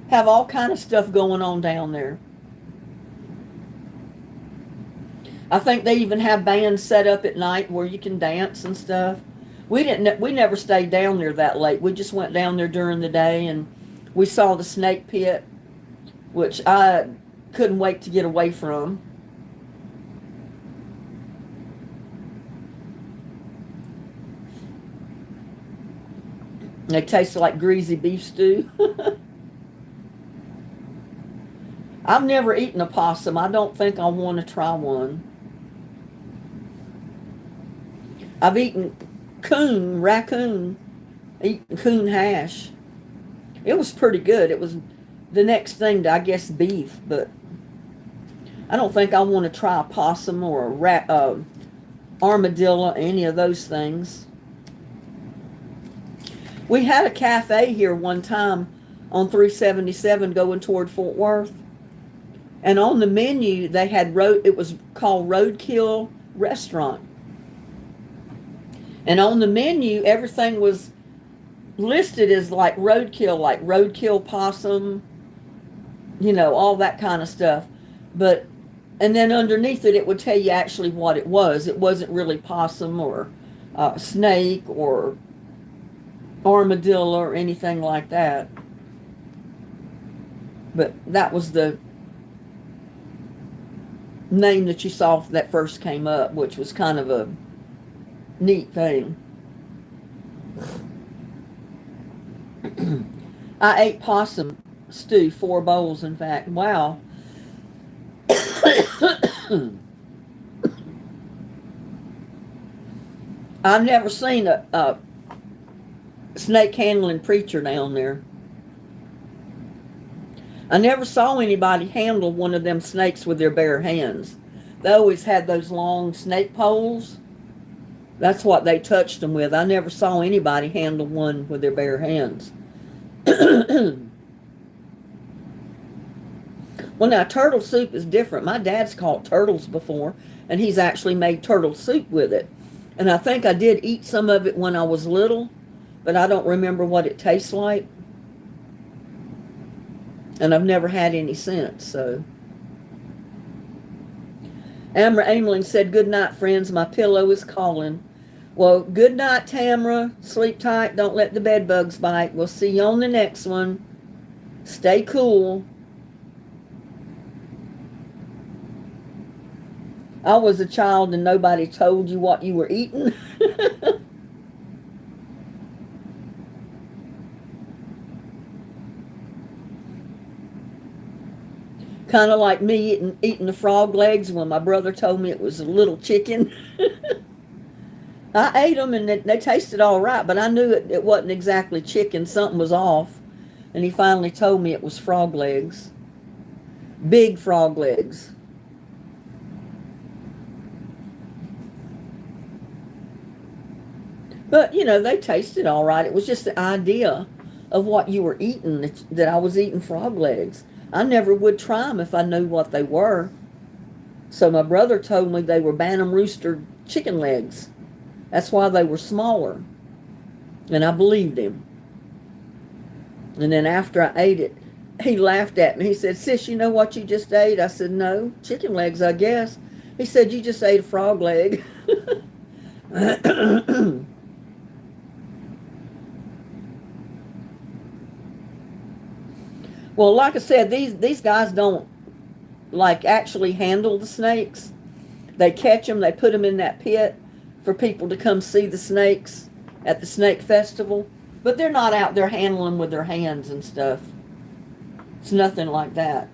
Have all kind of stuff going on down there. I think they even have bands set up at night where you can dance and stuff. We never stayed down there that late. We just went down there during the day and we saw the snake pit, which I couldn't wait to get away from. They tasted like greasy beef stew. I've never eaten a possum. I don't think I want to try one. I've eaten raccoon, eaten coon hash. It was pretty good. It was the next thing to, I guess, beef, but I don't think I want to try a possum or a armadillo, any of those things. We had a cafe here one time on 377 going toward Fort Worth. And on the menu, they had it was called Roadkill Restaurant. And on the menu, everything was listed as like roadkill possum, all that kind of stuff. And then underneath it, it would tell you actually what it was. It wasn't really possum or snake or armadillo or anything like that. But that was the name that you saw that first came up, which was kind of a neat thing. I ate possum stew, 4 bowls in fact. Wow. I've never seen a snake handling preacher down there. I never saw anybody handle one of them snakes with their bare hands. They always had those long snake poles. That's what they touched them with. I never saw anybody handle one with their bare hands. Well, now, turtle soup is different. My dad's caught turtles before, and he's actually made turtle soup with it. And I think I did eat some of it when I was little, but I don't remember what it tastes like. And I've never had any since, so. Amber Ameling said, "Good night, friends. My pillow is calling." Well, good night, Tamara. Sleep tight. Don't let the bed bugs bite. We'll see you on the next one. Stay cool. I was a child and nobody told you what you were eating. Kind of like me eating the frog legs when my brother told me it was a little chicken. I ate them and they tasted all right, but I knew it wasn't exactly chicken. Something was off. And he finally told me it was frog legs. Big frog legs. But, they tasted all right. It was just the idea of what you were eating, that I was eating frog legs. I never would try them if I knew what they were. So my brother told me they were Bantam Rooster chicken legs. That's why they were smaller. And I believed him. And then after I ate it, he laughed at me. He said, "Sis, you know what you just ate?" I said, "No, chicken legs, I guess." He said, "You just ate a frog leg." Well, like I said, these guys don't actually handle the snakes. They catch them, they put them in that pit for people to come see the snakes at the snake festival. But they're not out there handling them with their hands and stuff. It's nothing like that.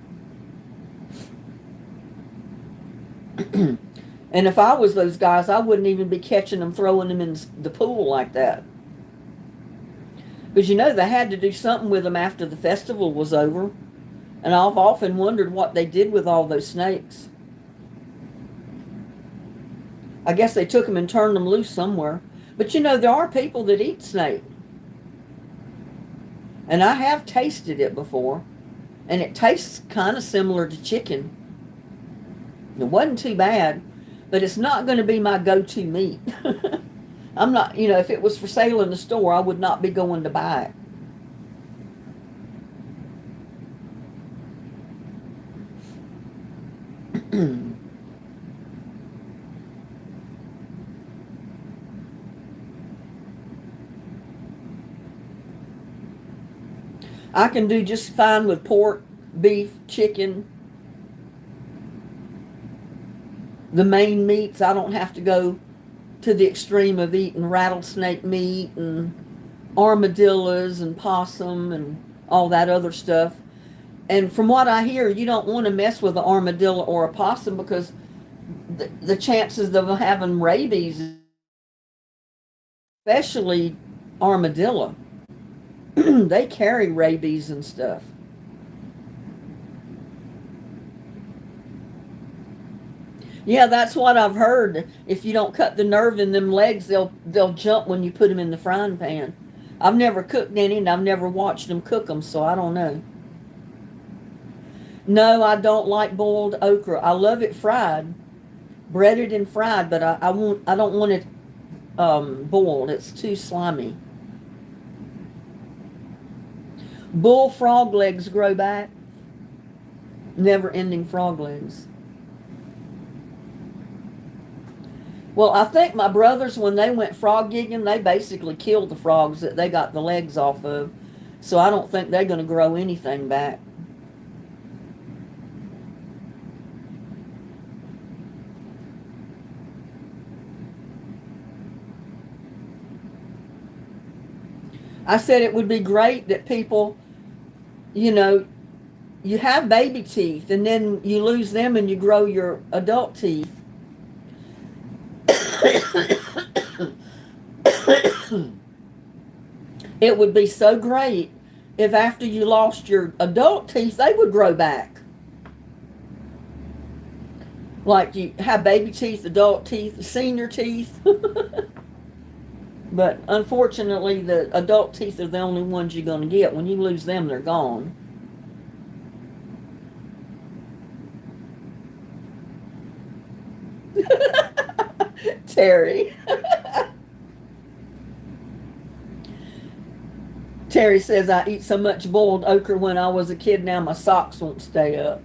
And if I was those guys, I wouldn't even be catching them, throwing them in the pool like that. Because they had to do something with them after the festival was over. And I've often wondered what they did with all those snakes. I guess they took them and turned them loose somewhere. But you know, there are people that eat snake. And I have tasted it before. And it tastes kind of similar to chicken. It wasn't too bad. But it's not going to be my go-to meat. I'm not, you know, if it was for sale in the store, I would not be going to buy it. I can do just fine with pork, beef, chicken. The main meats, I don't have to go to the extreme of eating rattlesnake meat and armadillos and possum and all that other stuff. And from what I hear, you don't want to mess with an armadillo or a possum because the chances of having rabies, especially armadillo, they carry rabies and stuff. Yeah, that's what I've heard. If you don't cut the nerve in them legs, they'll jump when you put them in the frying pan. I've never cooked any, and I've never watched them cook them, so I don't know. No, I don't like boiled okra. I love it fried, breaded and fried, but I don't want it boiled. It's too slimy. Bullfrog legs grow back. Never-ending frog legs. Well, I think my brothers, when they went frog gigging, they basically killed the frogs that they got the legs off of. So I don't think they're going to grow anything back. I said it would be great that people, you know, you have baby teeth and then you lose them and you grow your adult teeth. It would be so great if after you lost your adult teeth, they would grow back. Like you have baby teeth, adult teeth, senior teeth. But unfortunately, the adult teeth are the only ones you're going to get. When you lose them, they're gone. Terry. Terry says, I eat so much boiled okra when I was a kid, now my socks won't stay up.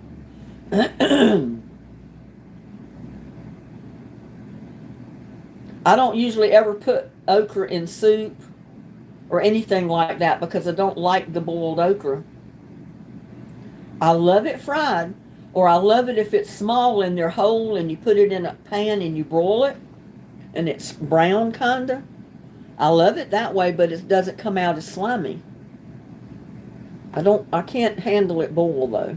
I don't usually ever put okra in soup or anything like that because I don't like the boiled okra. I love it fried, or I love it if it's small and they're whole and you put it in a pan and you broil it and it's brown kinda. I love it that way, but it doesn't come out as slimy. I can't handle it boiled though.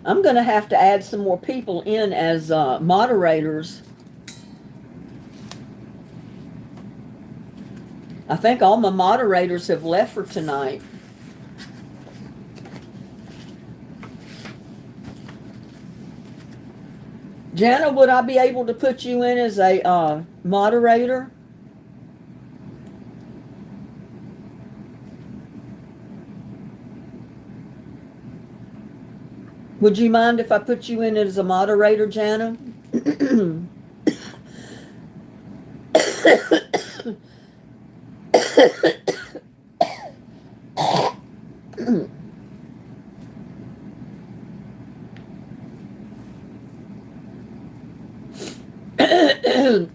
I'm going to have to add some more people in as moderators. I think all my moderators have left for tonight. Jana, would I be able to put you in as a moderator? Would you mind if I put you in as a moderator, Jana?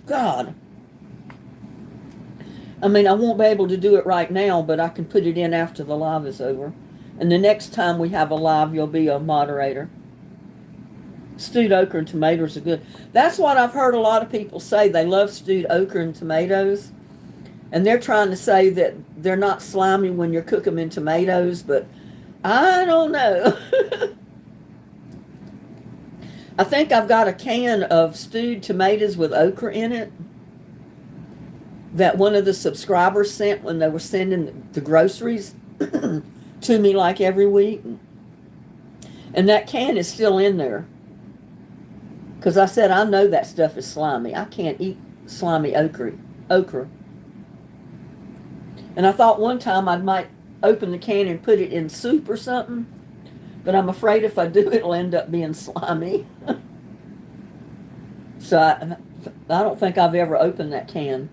God. I mean, I won't be able to do it right now, but I can put it in after the live is over. And the next time we have a live, you'll be a moderator. Stewed okra and tomatoes are good. That's what I've heard a lot of people say. They love stewed okra and tomatoes. And they're trying to say that they're not slimy when you cook them in tomatoes, but I don't know. I think I've got a can of stewed tomatoes with okra in it that one of the subscribers sent when they were sending the groceries to me like every week. And that can is still in there. Because I said, I know that stuff is slimy. I can't eat slimy okra. And I thought one time I might open the can and put it in soup or something. But I'm afraid if I do, it'll end up being slimy. So I don't think I've ever opened that can.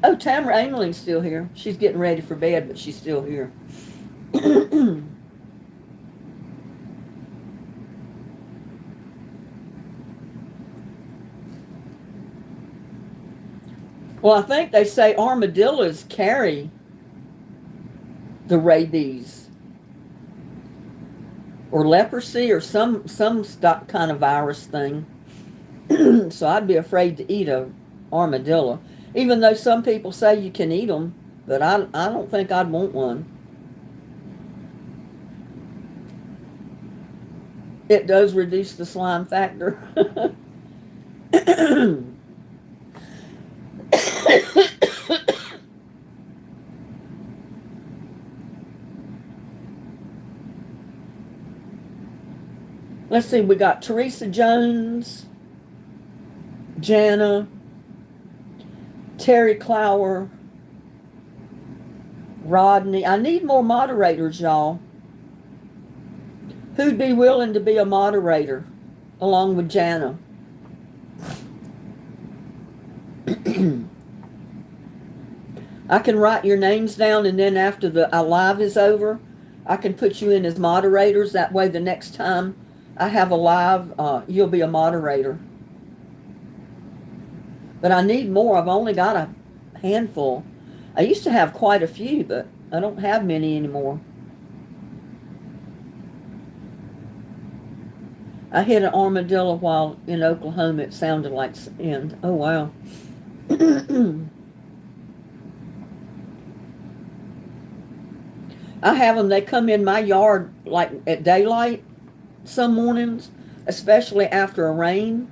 Oh, Tamara Angling's still here. She's getting ready for bed, but she's still here. Well, I think they say armadillos carry the rabies or leprosy or some kind of virus thing. So I'd be afraid to eat a armadillo, even though some people say you can eat them, but I don't think I'd want one. It does reduce the slime factor. Let's see, we got Teresa Jones, Jana, Terry Clower, Rodney. I need more moderators, y'all. Who'd be willing to be a moderator along with Jana? I can write your names down, and then after the live is over, I can put you in as moderators. That way the next time I have a live, you'll be a moderator. But I need more. I've only got a handful. I used to have quite a few, but I don't have many anymore. I hit an armadillo while in Oklahoma. It sounded like sand. Oh, wow. I have them. They come in my yard like at daylight some mornings, especially after a rain,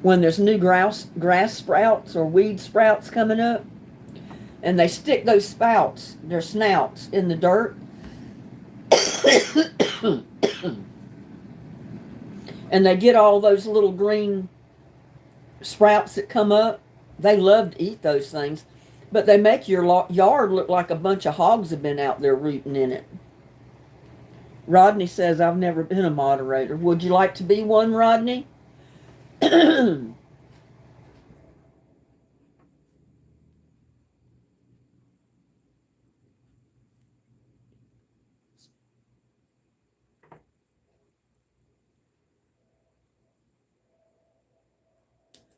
when there's new grass sprouts or weed sprouts coming up, and they stick those spouts, their snouts, in the dirt. And they get all those little green sprouts that come up. They love to eat those things, but they make your yard look like a bunch of hogs have been out there rooting in it. Rodney says, I've never been a moderator. Would you like to be one, Rodney?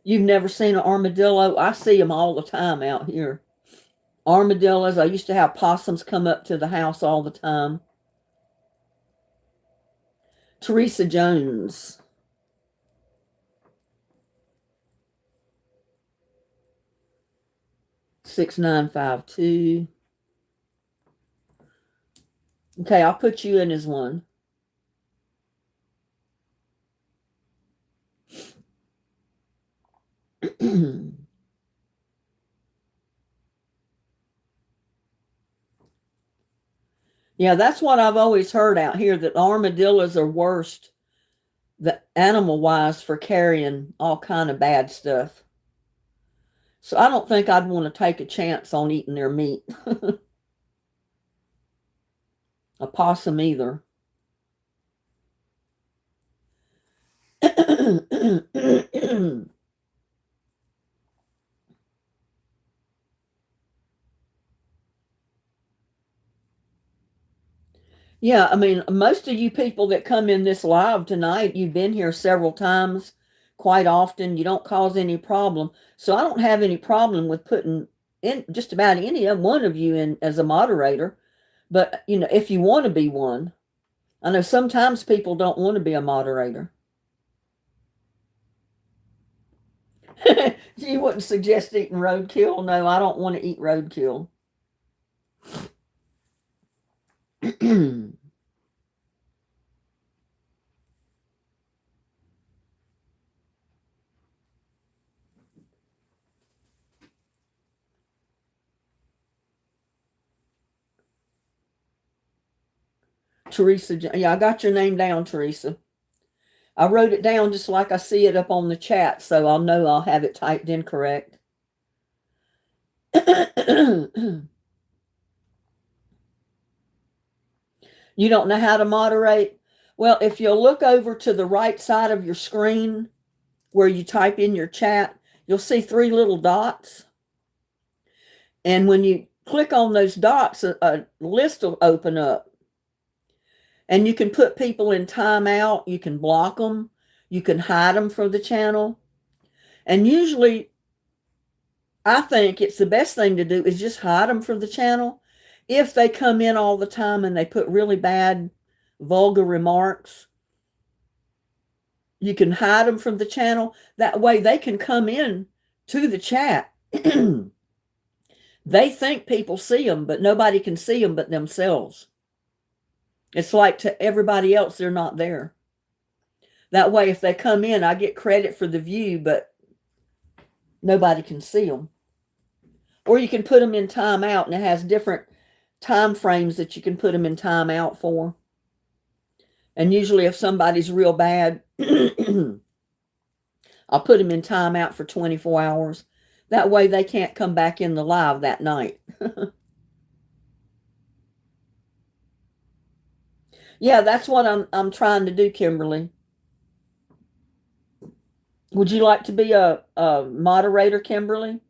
You've never seen an armadillo? I see them all the time out here. Armadillos. I used to have possums come up to the house all the time. Teresa Jones. $6952. Okay, I'll put you in as one. Yeah, that's what I've always heard out here, that armadillos are worst, the animal-wise, for carrying all kind of bad stuff. So I don't think I'd want to take a chance on eating their meat. A possum either. Yeah, I mean, most of you people that come in this live tonight, you've been here several times, quite often. You don't cause any problem. So I don't have any problem with putting in just about any one of you in as a moderator. But, you know, if you want to be one, I know sometimes people don't want to be a moderator. You wouldn't suggest eating roadkill? No, I don't want to eat roadkill. Teresa, yeah, I got your name down, Teresa. I wrote it down just like I see it up on the chat, so I'll know I'll have it typed in correct. You don't know how to moderate? Well, if you'll look over to the right side of your screen where you type in your chat, you'll see 3 little dots. And when you click on those dots, a list will open up. And you can put people in timeout. You can block them. You can hide them from the channel. And usually, I think it's the best thing to do is just hide them from the channel. If they come in all the time and they put really bad, vulgar remarks, you can hide them from the channel. That way they can come in to the chat. They think people see them, but nobody can see them but themselves. It's like to everybody else, they're not there. That way, if they come in, I get credit for the view, but nobody can see them. Or you can put them in timeout, and it has different time frames that you can put them in timeout for. And usually if somebody's real bad, I'll put them in timeout for 24 hours. That way they can't come back in the live that night. Yeah, that's what I'm trying to do, Kimberly. Would you like to be a moderator, Kimberly?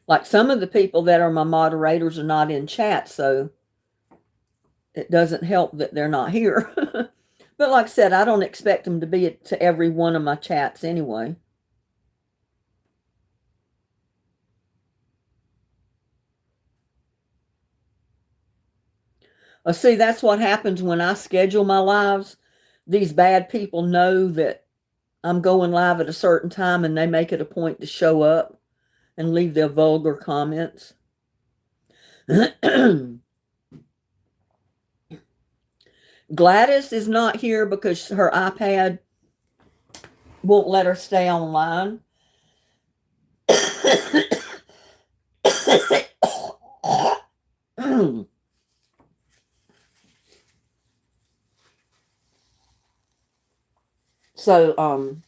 Like some of the people that are my moderators are not in chat, so it doesn't help that they're not here. But like I said, I don't expect them to be to every one of my chats anyway. See, that's what happens when I schedule my lives. These bad people know that I'm going live at a certain time, and they make it a point to show up and leave their vulgar comments. Gladys is not here because her iPad won't let her stay online. So,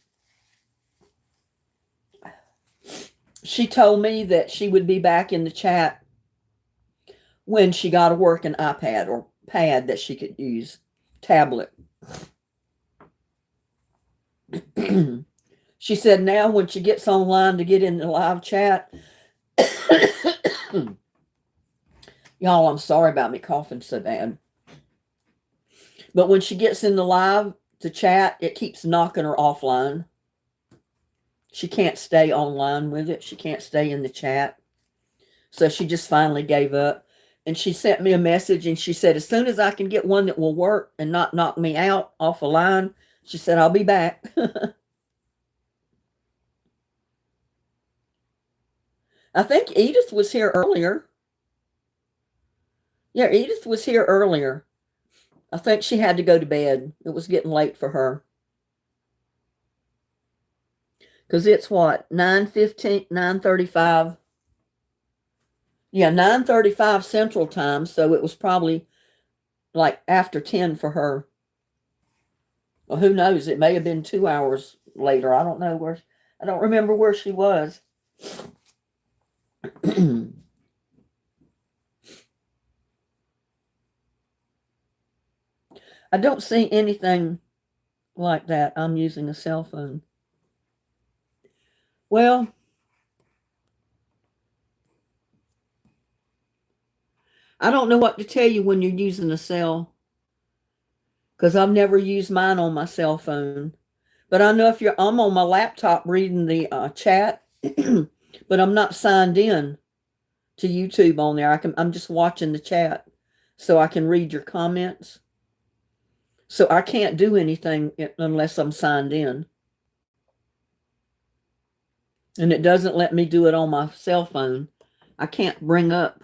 she told me that she would be back in the chat when she got a working iPad or pad that she could use, tablet. She said now when she gets online to get in the live chat, y'all, I'm sorry about me coughing so bad. But when she gets in the live to chat, it keeps knocking her offline. She can't stay online with it. She can't stay in the chat. So she just finally gave up. And she sent me a message and she said, as soon as I can get one that will work and not knock me out off a line, she said, I'll be back. I think Edith was here earlier. Yeah, Edith was here earlier. I think she had to go to bed. It was getting late for her. Because it's what, 9:15, 9:35. Yeah, 9:35 Central Time, so it was probably like after 10 for her. Well, who knows? It may have been 2 hours later. I don't know where. I don't remember where she was. I don't see anything like that. I'm using a cell phone. Well, I don't know what to tell you when you're using a cell, because I've never used mine on my cell phone. But I know if I'm on my laptop reading the chat, But I'm not signed in to YouTube on there. I'm just watching the chat so I can read your comments. So I can't do anything unless I'm signed in. And it doesn't let me do it on my cell phone. I can't bring up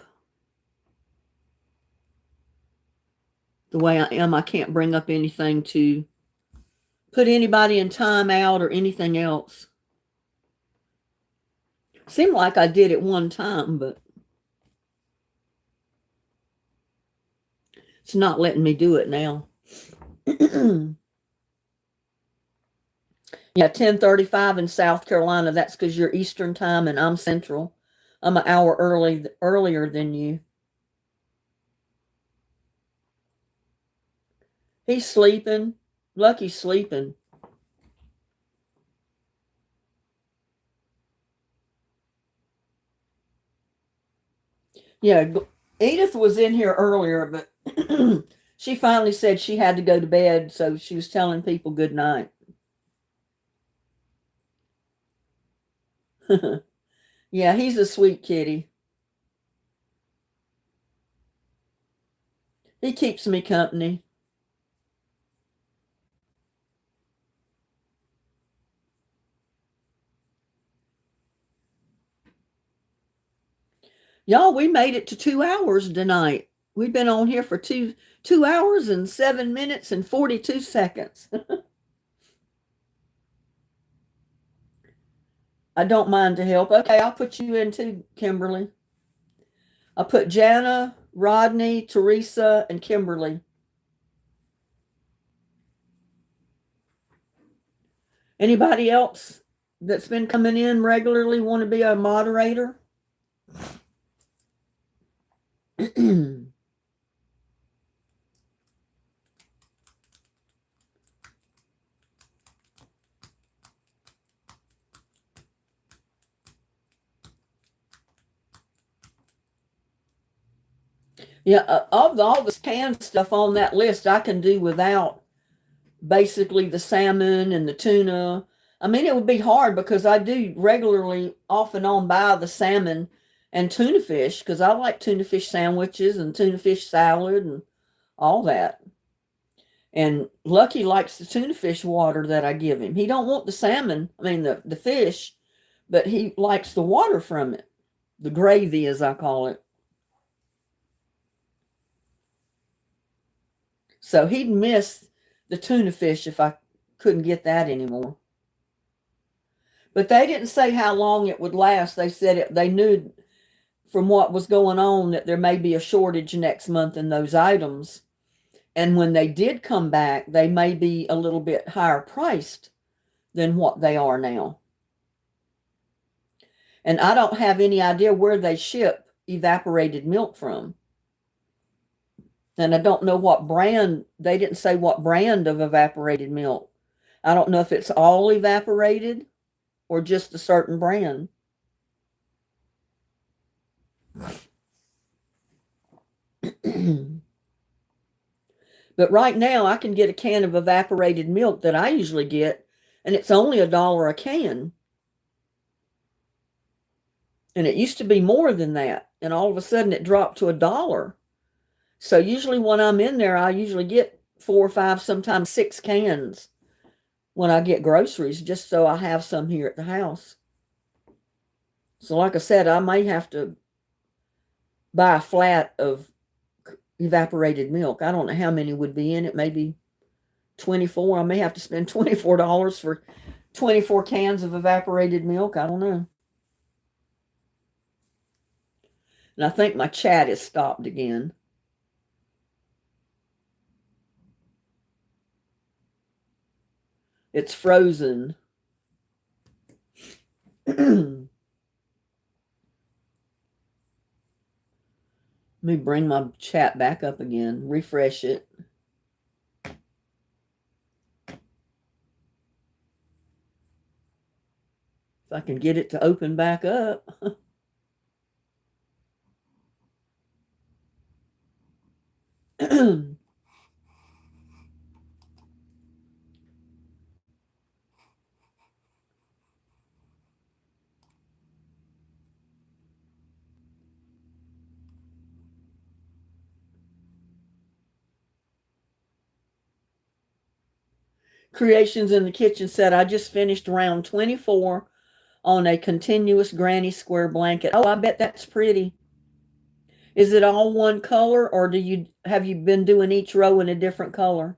the way I am. I can't bring up anything to put anybody in timeout or anything else. Seemed like I did it one time, but it's not letting me do it now. Yeah, 10:35 in South Carolina. That's because you're Eastern time and I'm Central. I'm an hour earlier than you. He's sleeping. Lucky's sleeping. Yeah, Edith was in here earlier, but she finally said she had to go to bed, so she was telling people good night. Yeah, he's a sweet kitty. He keeps me company. Y'all, we made it to 2 hours tonight. We've been on here for 2 hours and 7 minutes and 42 seconds. I don't mind to help. Okay, I'll put you in too, Kimberly. I'll put Jana, Rodney, Teresa, and Kimberly. Anybody else that's been coming in regularly want to be a moderator? Yeah, of all the canned stuff on that list, I can do without basically the salmon and the tuna. I mean, it would be hard because I do regularly off and on buy the salmon and tuna fish because I like tuna fish sandwiches and tuna fish salad and all that. And Lucky likes the tuna fish water that I give him. He don't want the salmon, I mean the fish, but he likes the water from it. The gravy, as I call it. So he'd miss the tuna fish if I couldn't get that anymore. But they didn't say how long it would last. They said they knew from what was going on that there may be a shortage next month in those items. And when they did come back, they may be a little bit higher priced than what they are now. And I don't have any idea where they ship evaporated milk from. And I don't know what brand, they didn't say what brand of evaporated milk. I don't know if it's all evaporated or just a certain brand. But right now I can get a can of evaporated milk that I usually get, and it's only $1 a can. And it used to be more than that. And all of a sudden it dropped to $1. So usually when I'm in there, I usually get 4 or 5, sometimes 6 cans when I get groceries, just so I have some here at the house. So like I said, I may have to buy a flat of evaporated milk. I don't know how many would be in it, maybe 24. I may have to spend $24 for 24 cans of evaporated milk. I don't know. And I think my chat is stopped again. It's frozen. Let me bring my chat back up again, refresh it. If I can get it to open back up. Creations in the Kitchen said, I just finished round 24 on a continuous granny square blanket. Oh, I bet that's pretty. Is it all one color, or have you been doing each row in a different color?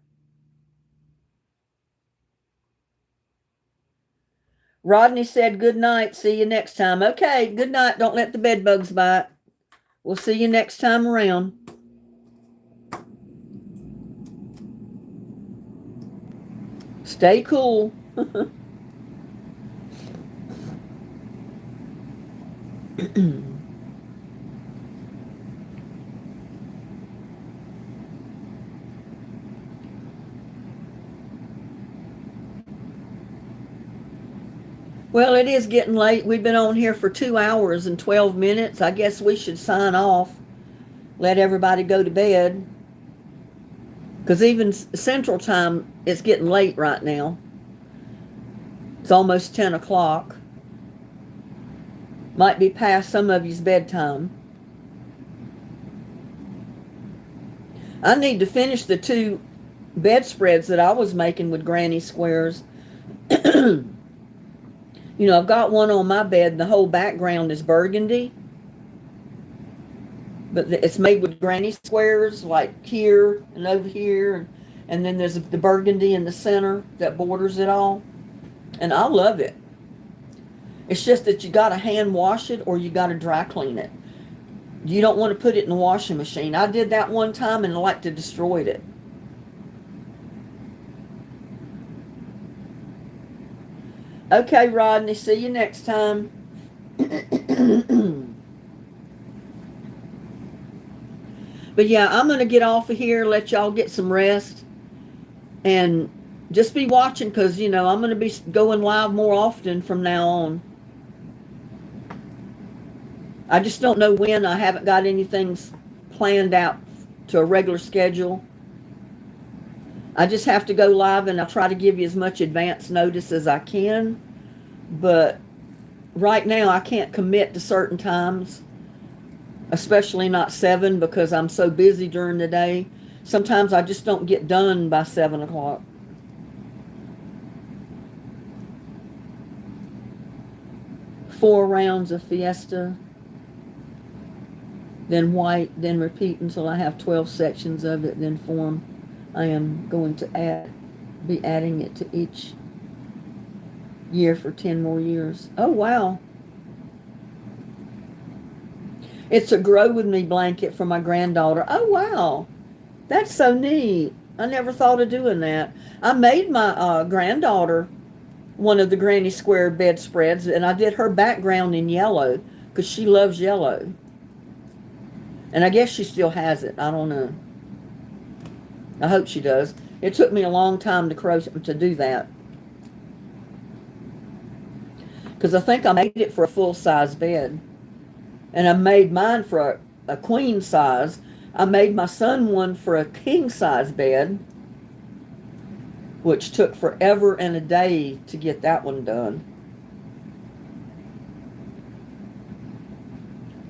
Rodney said, good night. See you next time. Okay, good night. Don't let the bed bugs bite. We'll see you next time around. Stay cool. Well, it is getting late. We've been on here for 2 hours and 12 minutes. I guess we should sign off. Let everybody go to bed. Because even Central Time, it's getting late right now. It's almost 10 o'clock. Might be past some of you's bedtime. I need to finish the 2 bedspreads that I was making with granny squares. You know, I've got one on my bed and the whole background is burgundy. But it's made with granny squares, like here and over here. And then there's the burgundy in the center that borders it all. And I love it. It's just that you got to hand wash it or you got to dry clean it. You don't want to put it in the washing machine. I did that one time and I like to destroyed it. Okay, Rodney, see you next time. But yeah, I'm going to get off of here, let y'all get some rest. And just be watching because, you know, I'm going to be going live more often from now on. I just don't know when. I haven't got anything planned out to a regular schedule. I just have to go live and I'll try to give you as much advance notice as I can. But right now I can't commit to certain times, especially not 7 because I'm so busy during the day. Sometimes I just don't get done by 7 o'clock. Four rounds of Fiesta, then white, then repeat until I have 12 sections of it, then form. I am going to be adding it to each year for 10 more years. Oh, wow. It's a Grow With Me blanket for my granddaughter. Oh, wow. That's so neat. I never thought of doing that. I made my granddaughter one of the granny square bedspreads, and I did her background in yellow because she loves yellow. And I guess she still has it. I don't know. I hope she does. It took me a long time to do that. Because I think I made it for a full-size bed. And I made mine for a queen size. I made my son one for a king-size bed, which took forever and a day to get that one done.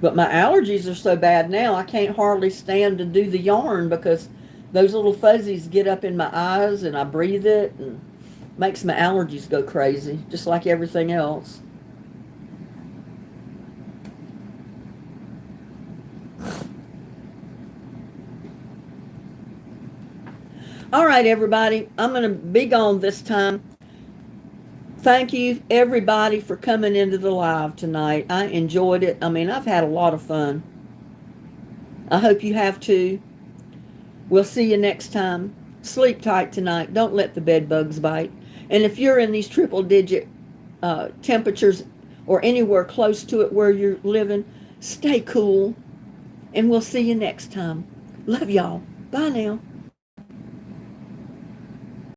But my allergies are so bad now, I can't hardly stand to do the yarn because those little fuzzies get up in my eyes and I breathe it and makes my allergies go crazy, just like everything else. All right, everybody, I'm going to be gone this time. Thank you, everybody, for coming into the live tonight. I enjoyed it. I mean, I've had a lot of fun. I hope you have too. We'll see you next time. Sleep tight tonight. Don't let the bed bugs bite. And if you're in these triple-digit temperatures or anywhere close to it where you're living, stay cool. And we'll see you next time. Love y'all. Bye now.